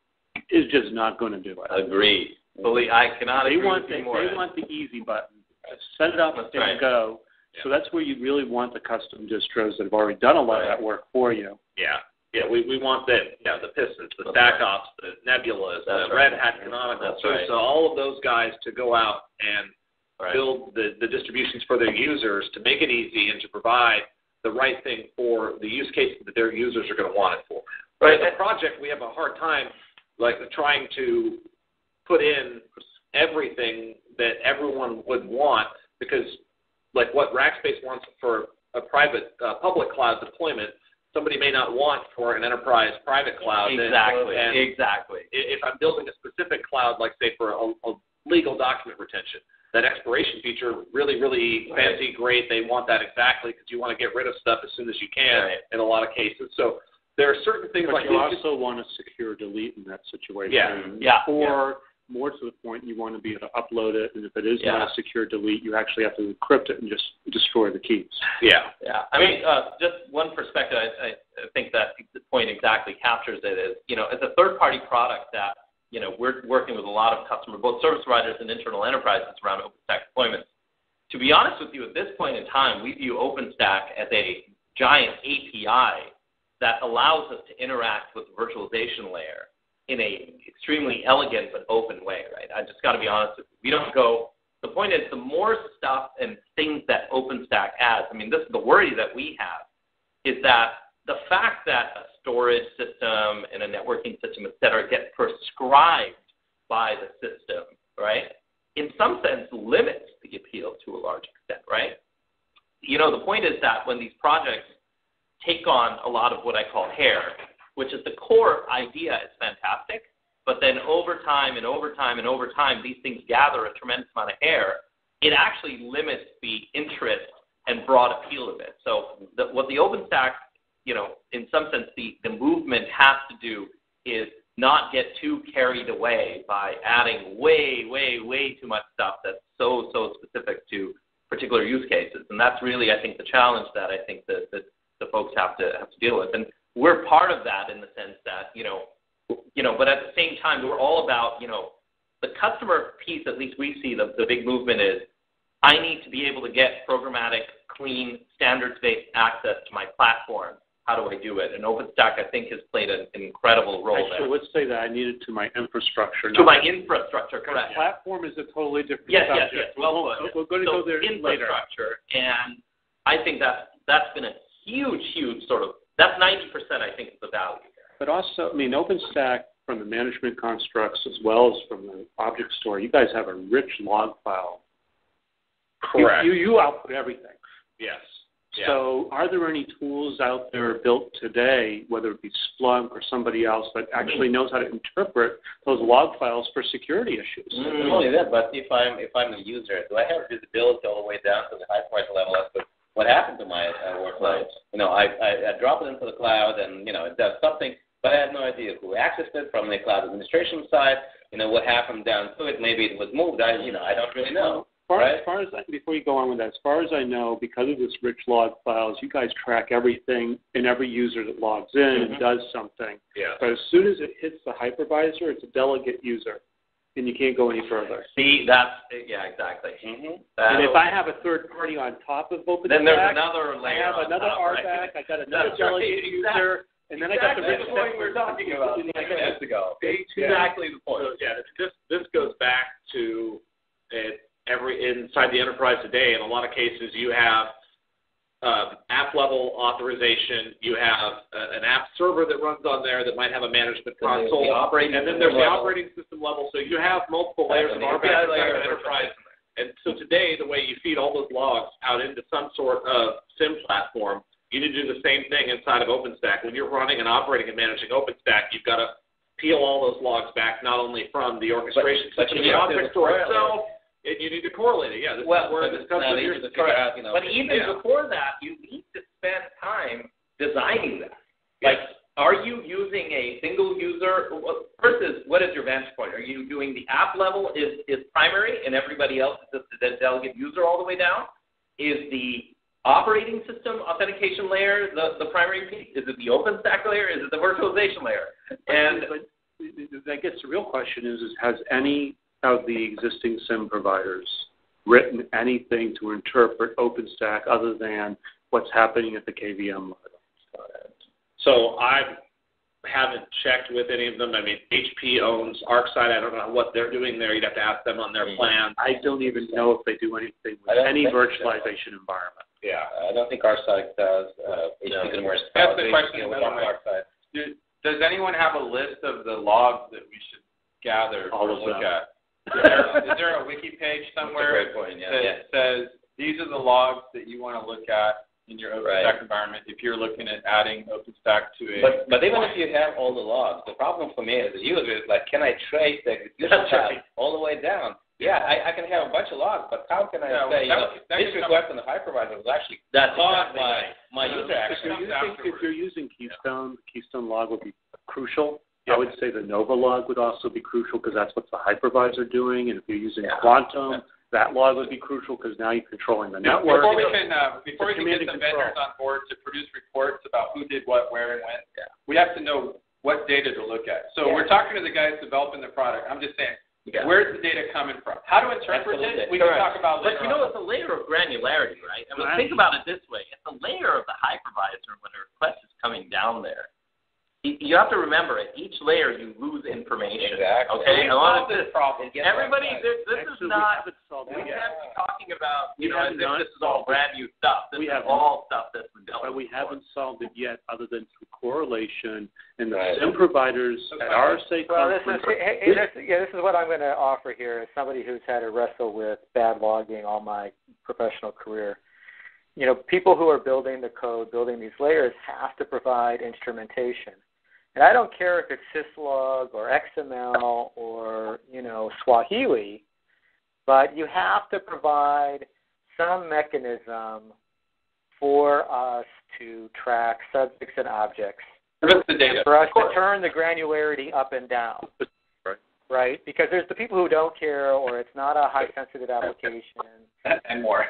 is just not going to do it. Agreed. I cannot agree with you more. They want the easy button. Set it up and go. Yeah. So that's where you really want the custom distros that have already done a lot of that work for you. Yeah. Yeah, we want the Pistons, the Stack Ops, the Nebulas, the Red Hat Canonical. So all of those guys to go out and build the distributions for their users to make it easy and to provide the right thing for the use case that their users are going to want it for. Right. As a project, we have a hard time trying to put in everything that everyone would want, because what Rackspace wants for a private public cloud deployment, somebody may not want for an enterprise private cloud. Exactly. If I'm building a specific cloud, say for a legal document retention, that expiration feature, really, really fancy, great. They want that exactly because you want to get rid of stuff as soon as you can in a lot of cases. So there are certain things but you also want a secure delete in that situation. Or more to the point, you want to be able to upload it, and if it is not a secure delete, you actually have to encrypt it and just destroy the keys. Yeah. Just one perspective, I think that the point exactly captures it is, as a third-party product that, we're working with a lot of customers, both service providers and internal enterprises around OpenStack deployments. To be honest with you, at this point in time, we view OpenStack as a giant API that allows us to interact with the virtualization layer in a extremely elegant but open way, right? I just got to be honest with you. We don't go. The point is, the more stuff and things that OpenStack adds. This is the worry that we have, is that the fact that a storage system and a networking system, et cetera, get prescribed by the system, right? In some sense, limits the appeal to a large extent, right? The point is that when these projects take on a lot of what I call hair, which is the core idea is fantastic, but then over time and over time and over time, these things gather a tremendous amount of hair. It actually limits the interest and broad appeal of it. So what the OpenStack, in some sense, the movement has to do is not get too carried away by adding way, way, way too much stuff that's so specific to particular use cases. And that's really, I think, the challenge that I think that the folks have to deal with. And we're part of that in the sense that, but at the same time, we're all about, the customer piece, at least we see the big movement is, I need to be able to get programmatic, clean, standards-based access to my platform. How do I do it? And OpenStack, I think, has played an incredible role there. So let's say that I need it to my infrastructure. To my infrastructure, correct. Platform is a totally different subject. Yes. Well put. We're going to go there later. Infrastructure, and I think that's been a huge that's 90%, I think, of the value there. But also, OpenStack, from the management constructs as well as from the object store, you guys have a rich log file. Correct. You output everything. Yes. Yeah. So are there any tools out there built today, whether it be Splunk or somebody else, that actually knows how to interpret those log files for security issues? Not only that, but if I'm a user, do I have visibility all the way down to the hypervisor level as to what happened to my workload? You know, I drop it into the cloud and, you know, it does something, but I have no idea who accessed it from the cloud administration side, you know, what happened down to it. Maybe it was moved. I don't really know. As far as before you go on with that, as far as I know, because of this rich log files, you guys track everything in every user that logs in and does something. Yeah. But as soon as it hits the hypervisor, it's a delegate user, and you can't go any further. See, exactly. And if I have a third party on top of OpenStack, then there's another layer. I have another RBAC, right? I got another delegate user, and then I got the rich That's the point we were talking about 2 minutes ago. Exactly the point. So, this goes back to inside the enterprise today. In a lot of cases, you have app level authorization. You have an app server that runs on there that might have a management console, and then there's the operating system level. So you have multiple layers of RBAC layer of enterprise. And so today, the way you feed all those logs out into some sort of SIM platform, you need to do the same thing inside of OpenStack. When you're running and operating and managing OpenStack, you've got to peel all those logs back, not only from the orchestration system, the object store itself. And you need to correlate it, This is where this comes in. But even before that, you need to spend time designing that. Like, are you using a single user? First is, what is your vantage point? Are you doing the app level is primary and everybody else is just the delegate user all the way down? Is the operating system authentication layer the primary piece? Is it the OpenStack layer? Is it the virtualization layer? And I guess the real question is has any of the existing SIM providers written anything to interpret OpenStack other than what's happening at the KVM level? So I haven't checked with any of them. I mean, HP owns ArcSight. I don't know what they're doing there. You'd have to ask them on their plan. I don't even know if they do anything with any virtualization environment. Yeah, I don't think ArcSight does. That's the question. Does anyone have a list of the logs that we should gather or look at? Is there a wiki page somewhere that says these are the logs that you want to look at in your OpenStack environment if you're looking at adding OpenStack to a... But even if you have all the logs, the problem for me as a user is like, can I trace the execution path all the way down? Yeah, I can have a bunch of logs, but how can I say, this request on the hypervisor was actually caused by my user action? If you're using Keystone, Keystone log would be crucial. I would say the Nova log would also be crucial because that's what the hypervisor doing. And if you're using Quantum, that log would be crucial because now you're controlling the network. Before we can get some vendors on board to produce reports about who did what, where, and when, we have to know what data to look at. So we're talking to the guys developing the product. I'm just saying, where's the data coming from? How to interpret it, we can talk about later. But it's a layer of granularity, right? I mean, think about it this way. It's a layer of the hypervisor when a request is coming down there. You have to remember, at each layer, you lose information. Exactly. Okay? This problem. Everybody, this is not, we haven't been talking about, as if this is all brand new stuff. This is all stuff that's been dealt with. But we haven't solved it yet other than through correlation and the SIM providers at RSA conference. This is what I'm going to offer here as somebody who's had to wrestle with bad logging all my professional career. People who are building the code, building these layers have to provide instrumentation. And I don't care if it's syslog or XML or, Swahili, but you have to provide some mechanism for us to track subjects and objects. What's the data? For us to turn the granularity up and down. Right? Because there's the people who don't care or it's not a high-sensitive application. And more.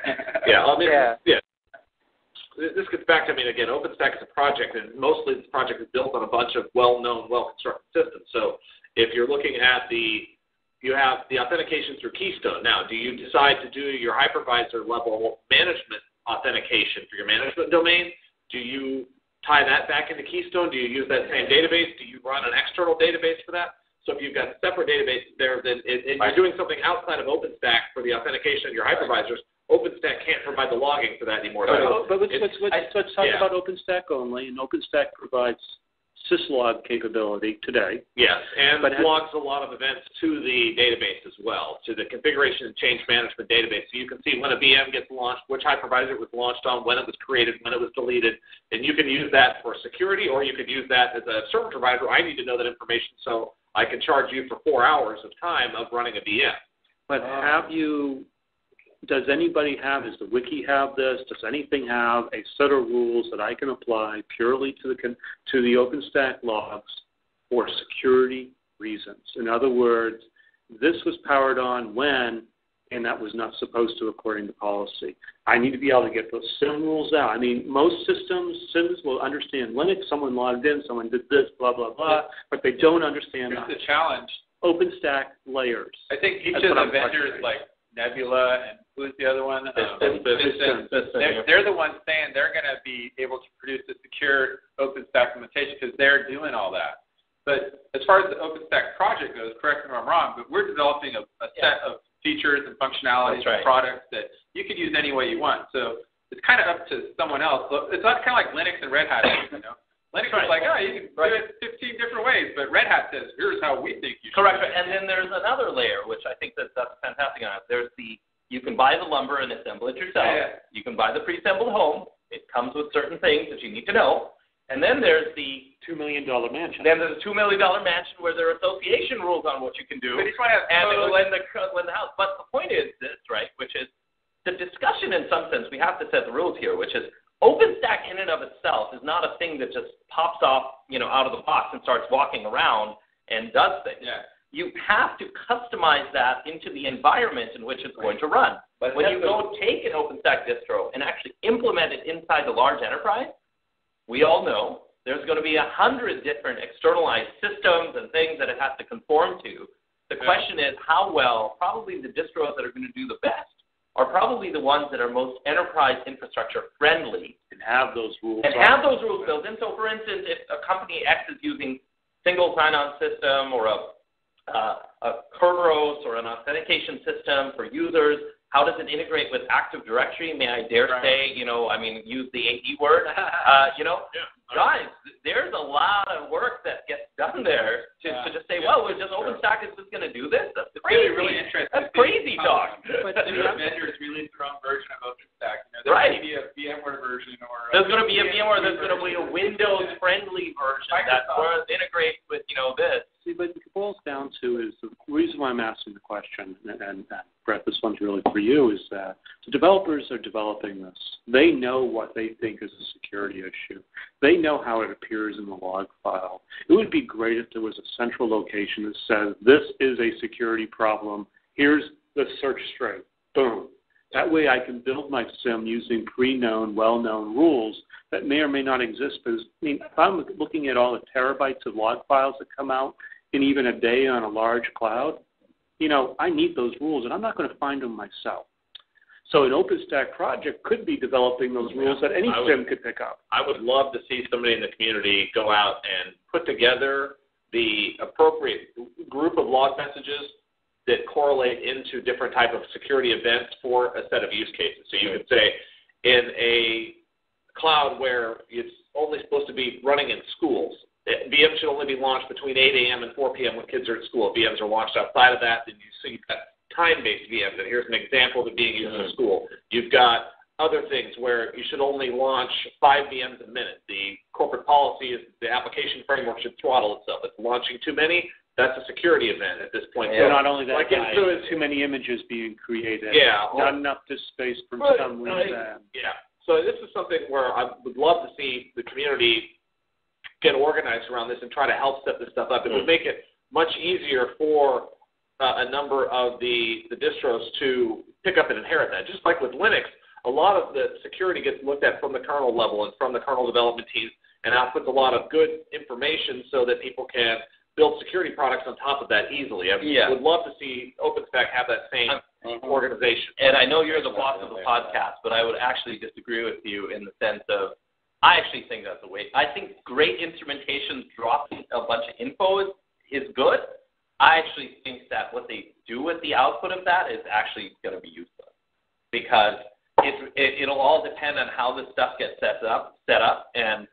This gets back to, again, OpenStack is a project, and mostly this project is built on a bunch of well-known, well-constructed systems. So if you're looking at you have the authentication through Keystone. Now, do you decide to do your hypervisor level management authentication for your management domain? Do you tie that back into Keystone? Do you use that same database? Do you run an external database for that? So if you've got separate databases there, then and you're doing something outside of OpenStack for the authentication of your hypervisors, OpenStack can't provide the logging for that anymore. But let's talk about OpenStack only, and OpenStack provides syslog capability today. Yes, and but logs a lot of events to the database as well, to the configuration and change management database. So you can see when a VM gets launched, which hypervisor it was launched on, when it was created, when it was deleted, and you can use that for security, or you could use that as a service provider. I need to know that information so I can charge you for 4 hours of time of running a VM. But does anybody have, does the wiki have this? Does anything have a set of rules that I can apply purely to the OpenStack logs for security reasons? In other words, this was powered on when, and that was not supposed to according to policy. I need to be able to get those SIM rules out. I mean, most SIMs will understand Linux. Someone logged in, someone did this, blah, blah, blah, but they don't understand the challenge. OpenStack layers. I think each of the vendors, like Nebula and who's the other one? They're the ones saying they're going to be able to produce a secure OpenStack implementation because they're doing all that. But as far as the OpenStack project goes, correct me if I'm wrong, but we're developing a set of features and functionalities and products that you could use any way you want. So it's kind of up to someone else. It's not kind of like Linux and Red Hat, you know. Linux is like, you can do it 15 different ways, but Red Hat says, here's how we think you should do it. And then there's another layer, which I think that's fantastic on it. There's you can buy the lumber and assemble it yourself. Yeah. You can buy the pre-assembled home. It comes with certain things that you need to know. And then there's the $2 million mansion. Then there's a $2 million mansion where there are association rules on what you can do. But each one has when the house. But the point is this, right, which is the discussion in some sense, we have to set the rules here, which is OpenStack in and of itself is not a thing that just pops off, out of the box and starts walking around and does things. Yeah. You have to customize that into the environment in which it's going to run. But when you go take an OpenStack distro and actually implement it inside the large enterprise, we all know there's going to be 100 different externalized systems and things that it has to conform to. The question is how well, probably the distros that are going to do the best are probably the ones that are most enterprise infrastructure friendly. And have those rules. Built in. So, for instance, if a company X is using single sign-on system or a Kerberos or an authentication system for users, how does it integrate with Active Directory? May I dare say, use the AD word? Guys, there's a lot of work that gets done there to just say, OpenStack is just going to do this? That's crazy. Really interesting. That's crazy talk. But vendors release their own version of OpenStack. There may be a VMware version or there's going to be a VMware. There's going to be a Windows-friendly version that integrates with this. See, but it boils down to is the reason why I'm asking the question, and Brett, this one's really for you, is that the developers are developing this. They know what they think is a security issue. They know how it appears in the log file. It would be great if there was a central location that says, this is a security problem. Here's the search string. Boom. That way I can build my SIM using pre-known, well-known rules that may or may not exist. Because, if I'm looking at all the terabytes of log files that come out in even a day on a large cloud, I need those rules, and I'm not going to find them myself. So an OpenStack project could be developing those rules that any SIM could pick up. I would love to see somebody in the community go out and put together the appropriate group of log messages that correlate into different type of security events for a set of use cases. So you could say in a cloud where it's only supposed to be running in schools, VMs should only be launched between 8 a.m. and 4 p.m. when kids are at school. If VMs are launched outside of that, then you've got time-based VMs, and here's an example of it being used in school. You've got other things where you should only launch 5 VMs a minute. The corporate policy is the application framework should throttle itself. If launching too many, that's a security event at this point. Yeah, not only that, too many images being created. Yeah. Not enough disk space from some reason. Yeah. So this is something where I would love to see the community get organized around this and try to help set this stuff up. It would make it much easier for a number of the distros to pick up and inherit that. Just like with Linux, a lot of the security gets looked at from the kernel level and from the kernel development teams and outputs a lot of good information so that people can build security products on top of that easily. I would love to see OpenStack have that same organization. And I know you're the boss of the podcast, but I would actually disagree with you in the sense of I actually think that's a waste. I think great instrumentation dropping a bunch of info is good. I actually think that what they do with the output of that is actually going to be useless because it'll all depend on how this stuff gets set up. And,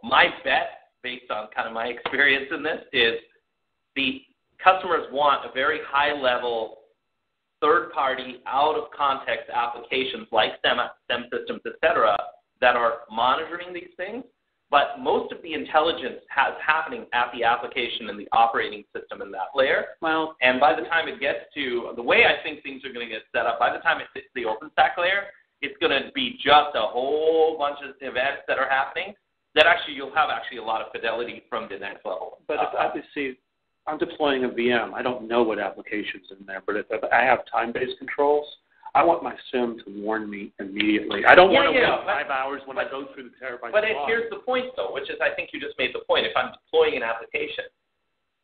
my bet based on kind of my experience in this, is the customers want a very high-level, third-party, out-of-context applications like STEM systems, et cetera, that are monitoring these things. But most of the intelligence is happening at the application and the operating system in that layer. Well, and by the time it gets to the way I think things are going to get set up, by the time it hits the OpenStack layer, it's going to be just a whole bunch of events that are happening that actually you'll have actually a lot of fidelity from the next level. but if I'm deploying a VM, I don't know what application's in there, but if I have time-based controls, I want my SIM to warn me immediately. I don't want to wait 5 hours when I go through the terabytes. But here's the point, though, which is I think you just made the point. If I'm deploying an application,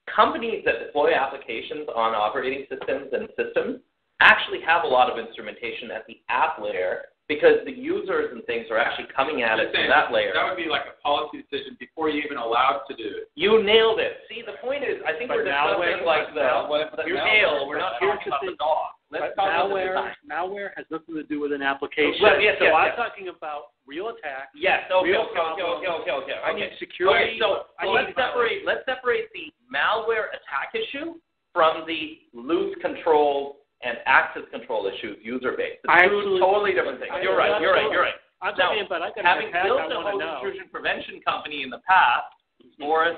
companies that deploy applications on operating systems and systems actually have a lot of instrumentation at the app layer because the users and things are actually coming at it from that layer. That would be like a policy decision before you're even allowed to do it. You nailed it. See, the point is, I think we're discussing like the tail. We're not talking about the dog. Malware has nothing to do with an application. Well, yes, I'm talking about real attacks. Yes. Okay. I need security. Okay, so let's separate the malware attack issue from the loose control and access control issues user base. It's two totally different things. You're right. I'm talking about having built a home intrusion prevention company in the past, Morris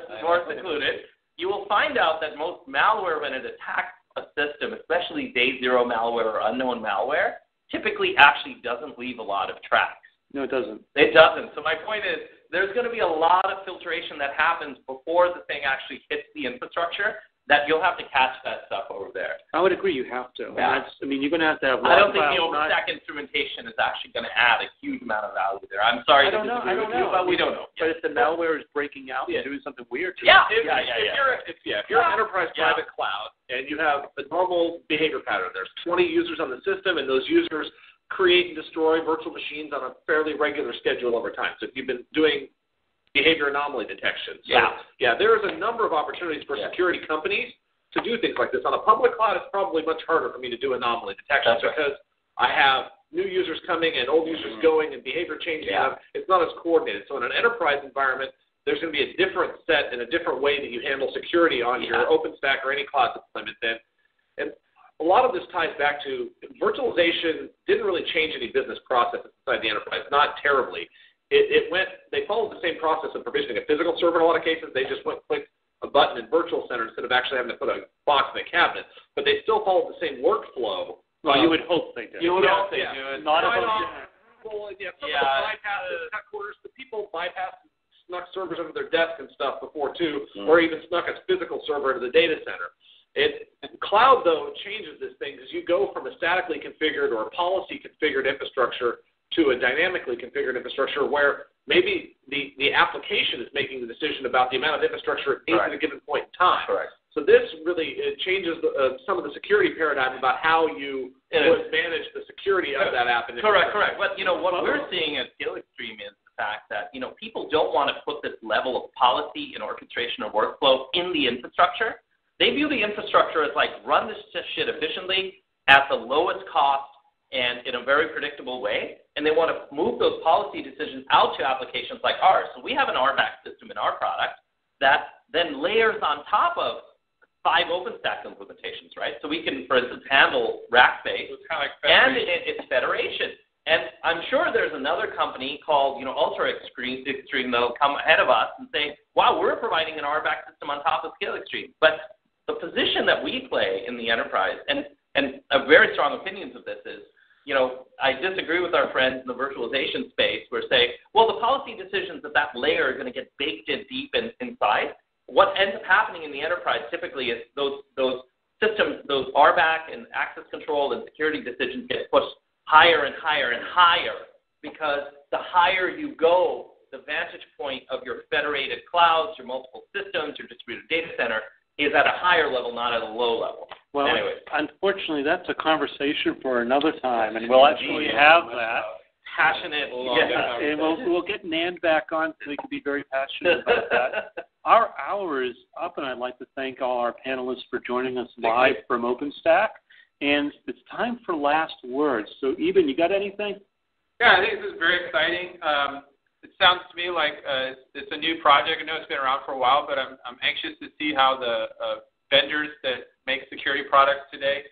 included, you will find out that most malware, when it attacks a system, especially day zero malware or unknown malware, typically actually doesn't leave a lot of tracks. No, it doesn't. It doesn't. So my point is, there's going to be a lot of filtration that happens before the thing actually hits the infrastructure that you'll have to catch that stuff over there. I would agree you have to. Yeah. You're going to have I don't think the OpenStack instrumentation is actually going to add a huge amount of value there. I'm sorry to disagree with you, but we don't know. But if the malware is breaking out and doing something weird to If you're an enterprise private cloud and you have a normal behavior pattern, there's 20 users on the system, and those users create and destroy virtual machines on a fairly regular schedule over time. So if you've been doing behavior anomaly detection. There is a number of opportunities for security companies to do things like this. On a public cloud, it's probably much harder for me to do anomaly detection because I have new users coming and old users going and behavior changing. It's not as coordinated. So in an enterprise environment, there's going to be a different set and a different way that you handle security on your OpenStack or any cloud deployment then. And a lot of this ties back to virtualization didn't really change any business processes inside the enterprise, not terribly. They followed the same process of provisioning a physical server in a lot of cases. They just clicked a button in Virtual Center instead of actually having to put a box in a cabinet. But they still followed the same workflow. Well, you would hope they did. You would hope they did. Some of the bypasses, cut corners, the people bypassed, snuck servers under their desk and stuff before too, or even snuck a physical server into the data center. Cloud, though, changes this thing because you go from a statically configured or a policy configured infrastructure to a dynamically configured infrastructure where maybe the application is making the decision about the amount of infrastructure it needs at a given point in time. Correct. So this really changes some of the security paradigm about how you would manage the security of that app. Correct. But, what we're seeing at ScaleXtreme is the fact that, people don't want to put this level of policy and orchestration or workflow in the infrastructure. They view the infrastructure as like, run this shit efficiently at the lowest cost and in a very predictable way, and they want to move those policy decisions out to applications like ours. So we have an RBAC system in our product that then layers on top of 5 OpenStack implementations, right? So we can, for instance, handle rack space, and it's federation. And I'm sure there's another company called, Ultra-Extreme that'll come ahead of us and say, wow, we're providing an RBAC system on top of ScaleXtreme. But the position that we play in the enterprise, and a very strong opinions of this is, I disagree with our friends in the virtualization space who are saying, well, the policy decisions at that layer are going to get baked in deep inside. What ends up happening in the enterprise typically is those systems, those RBAC and access control and security decisions get pushed higher and higher and higher because the higher you go, the vantage point of your federated clouds, your multiple systems, your distributed data center is at a higher level, not at a low level. Well, anyways. Unfortunately, that's a conversation for another time, and we'll actually have that. Passionate. And we'll get Nan back on so we can be very passionate about that. Our hour is up, and I'd like to thank all our panelists for joining us live from OpenStack. And it's time for last words. So, Eben, you got anything? Yeah, I think this is very exciting. it sounds to me like it's a new project. I know it's been around for a while, but I'm anxious to see how the vendors that make security products today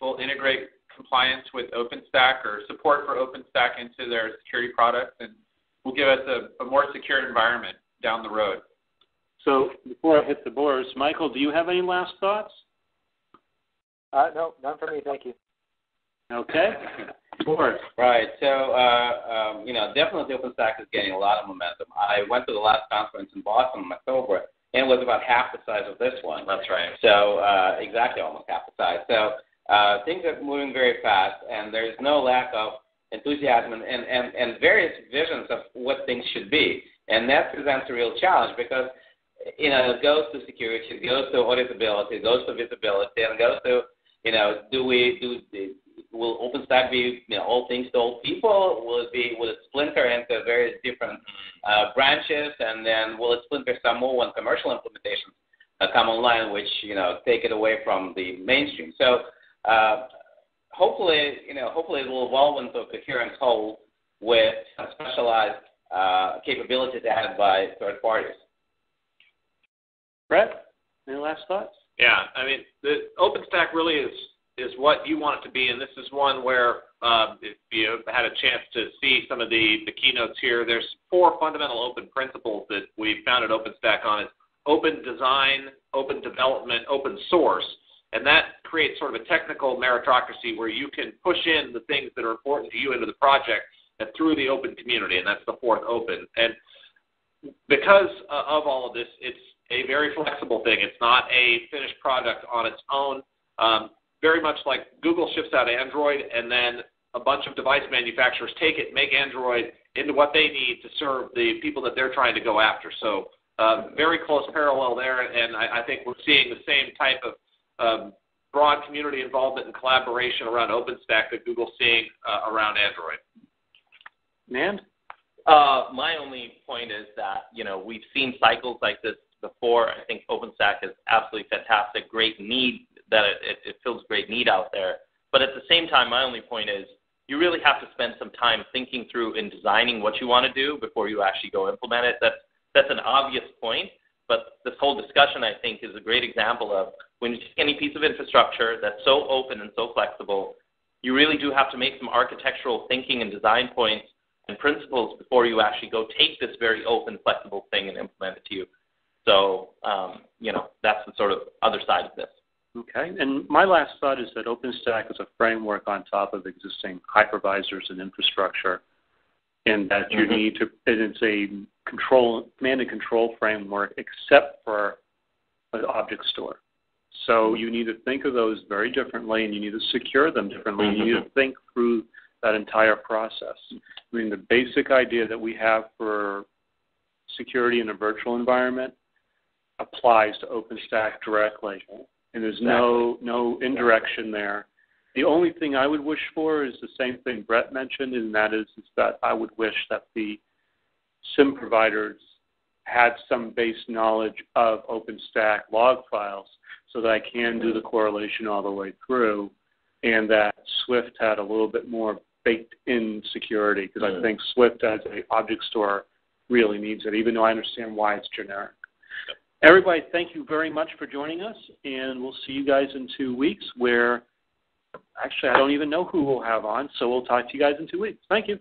will integrate compliance with OpenStack or support for OpenStack into their security products, and will give us a more secure environment down the road. So before I hit the boards, Michael, do you have any last thoughts? No, none for me. Thank you. Okay. Board. Right. So, definitely OpenStack is getting a lot of momentum. I went to the last conference in Boston in October, and it was about half the size of this one. That's right. So, exactly almost half the size. So, things are moving very fast, and there's no lack of enthusiasm and various visions of what things should be. And that presents a real challenge because, it goes to security, it goes to auditability, it goes to visibility, and it goes to, will OpenStack be, all things to all people? Will it splinter into various different branches, and then will it splinter some more when commercial implementations come online, which, take it away from the mainstream? So, hopefully it will evolve into a coherent whole with specialized capabilities added by third parties. Brett, any last thoughts? Yeah, I mean, the OpenStack really is what you want it to be, and this is one where if you had a chance to see some of the keynotes here, there's 4 fundamental open principles that we founded OpenStack on. It's open design, open development, open source, and that creates sort of a technical meritocracy where you can push in the things that are important to you into the project and through the open community, and that's the 4th open. And because of all of this, it's a very flexible thing. It's not a finished product on its own. Very much like Google ships out Android, and then a bunch of device manufacturers take it, make Android into what they need to serve the people that they're trying to go after. So very close parallel there, and I think we're seeing the same type of broad community involvement and collaboration around OpenStack that Google's seeing around Android. And? My only point is that, we've seen cycles like this before. I think OpenStack is absolutely fantastic, great need, that it fills great need out there. But at the same time, my only point is you really have to spend some time thinking through and designing what you want to do before you actually go implement it. That's an obvious point, but this whole discussion, I think, is a great example of when you take any piece of infrastructure that's so open and so flexible, you really do have to make some architectural thinking and design points and principles before you actually go take this very open, flexible thing and implement it to you. So, that's the sort of other side of this. Okay. And my last thought is that OpenStack is a framework on top of existing hypervisors and infrastructure, and that you need to, it's a command and control framework except for an object store. So you need to think of those very differently, and you need to secure them differently. You need to think through that entire process. I mean, the basic idea that we have for security in a virtual environment applies to OpenStack directly, and there's no indirection there. The only thing I would wish for is the same thing Brett mentioned, and that is that I would wish that the SIM providers had some base knowledge of OpenStack log files so that I can do the correlation all the way through, and that Swift had a little bit more baked-in security, because I think Swift as an object store really needs it, even though I understand why it's generic. Everybody, thank you very much for joining us, and we'll see you guys in 2 weeks where, actually, I don't even know who we'll have on, so we'll talk to you guys in 2 weeks. Thank you.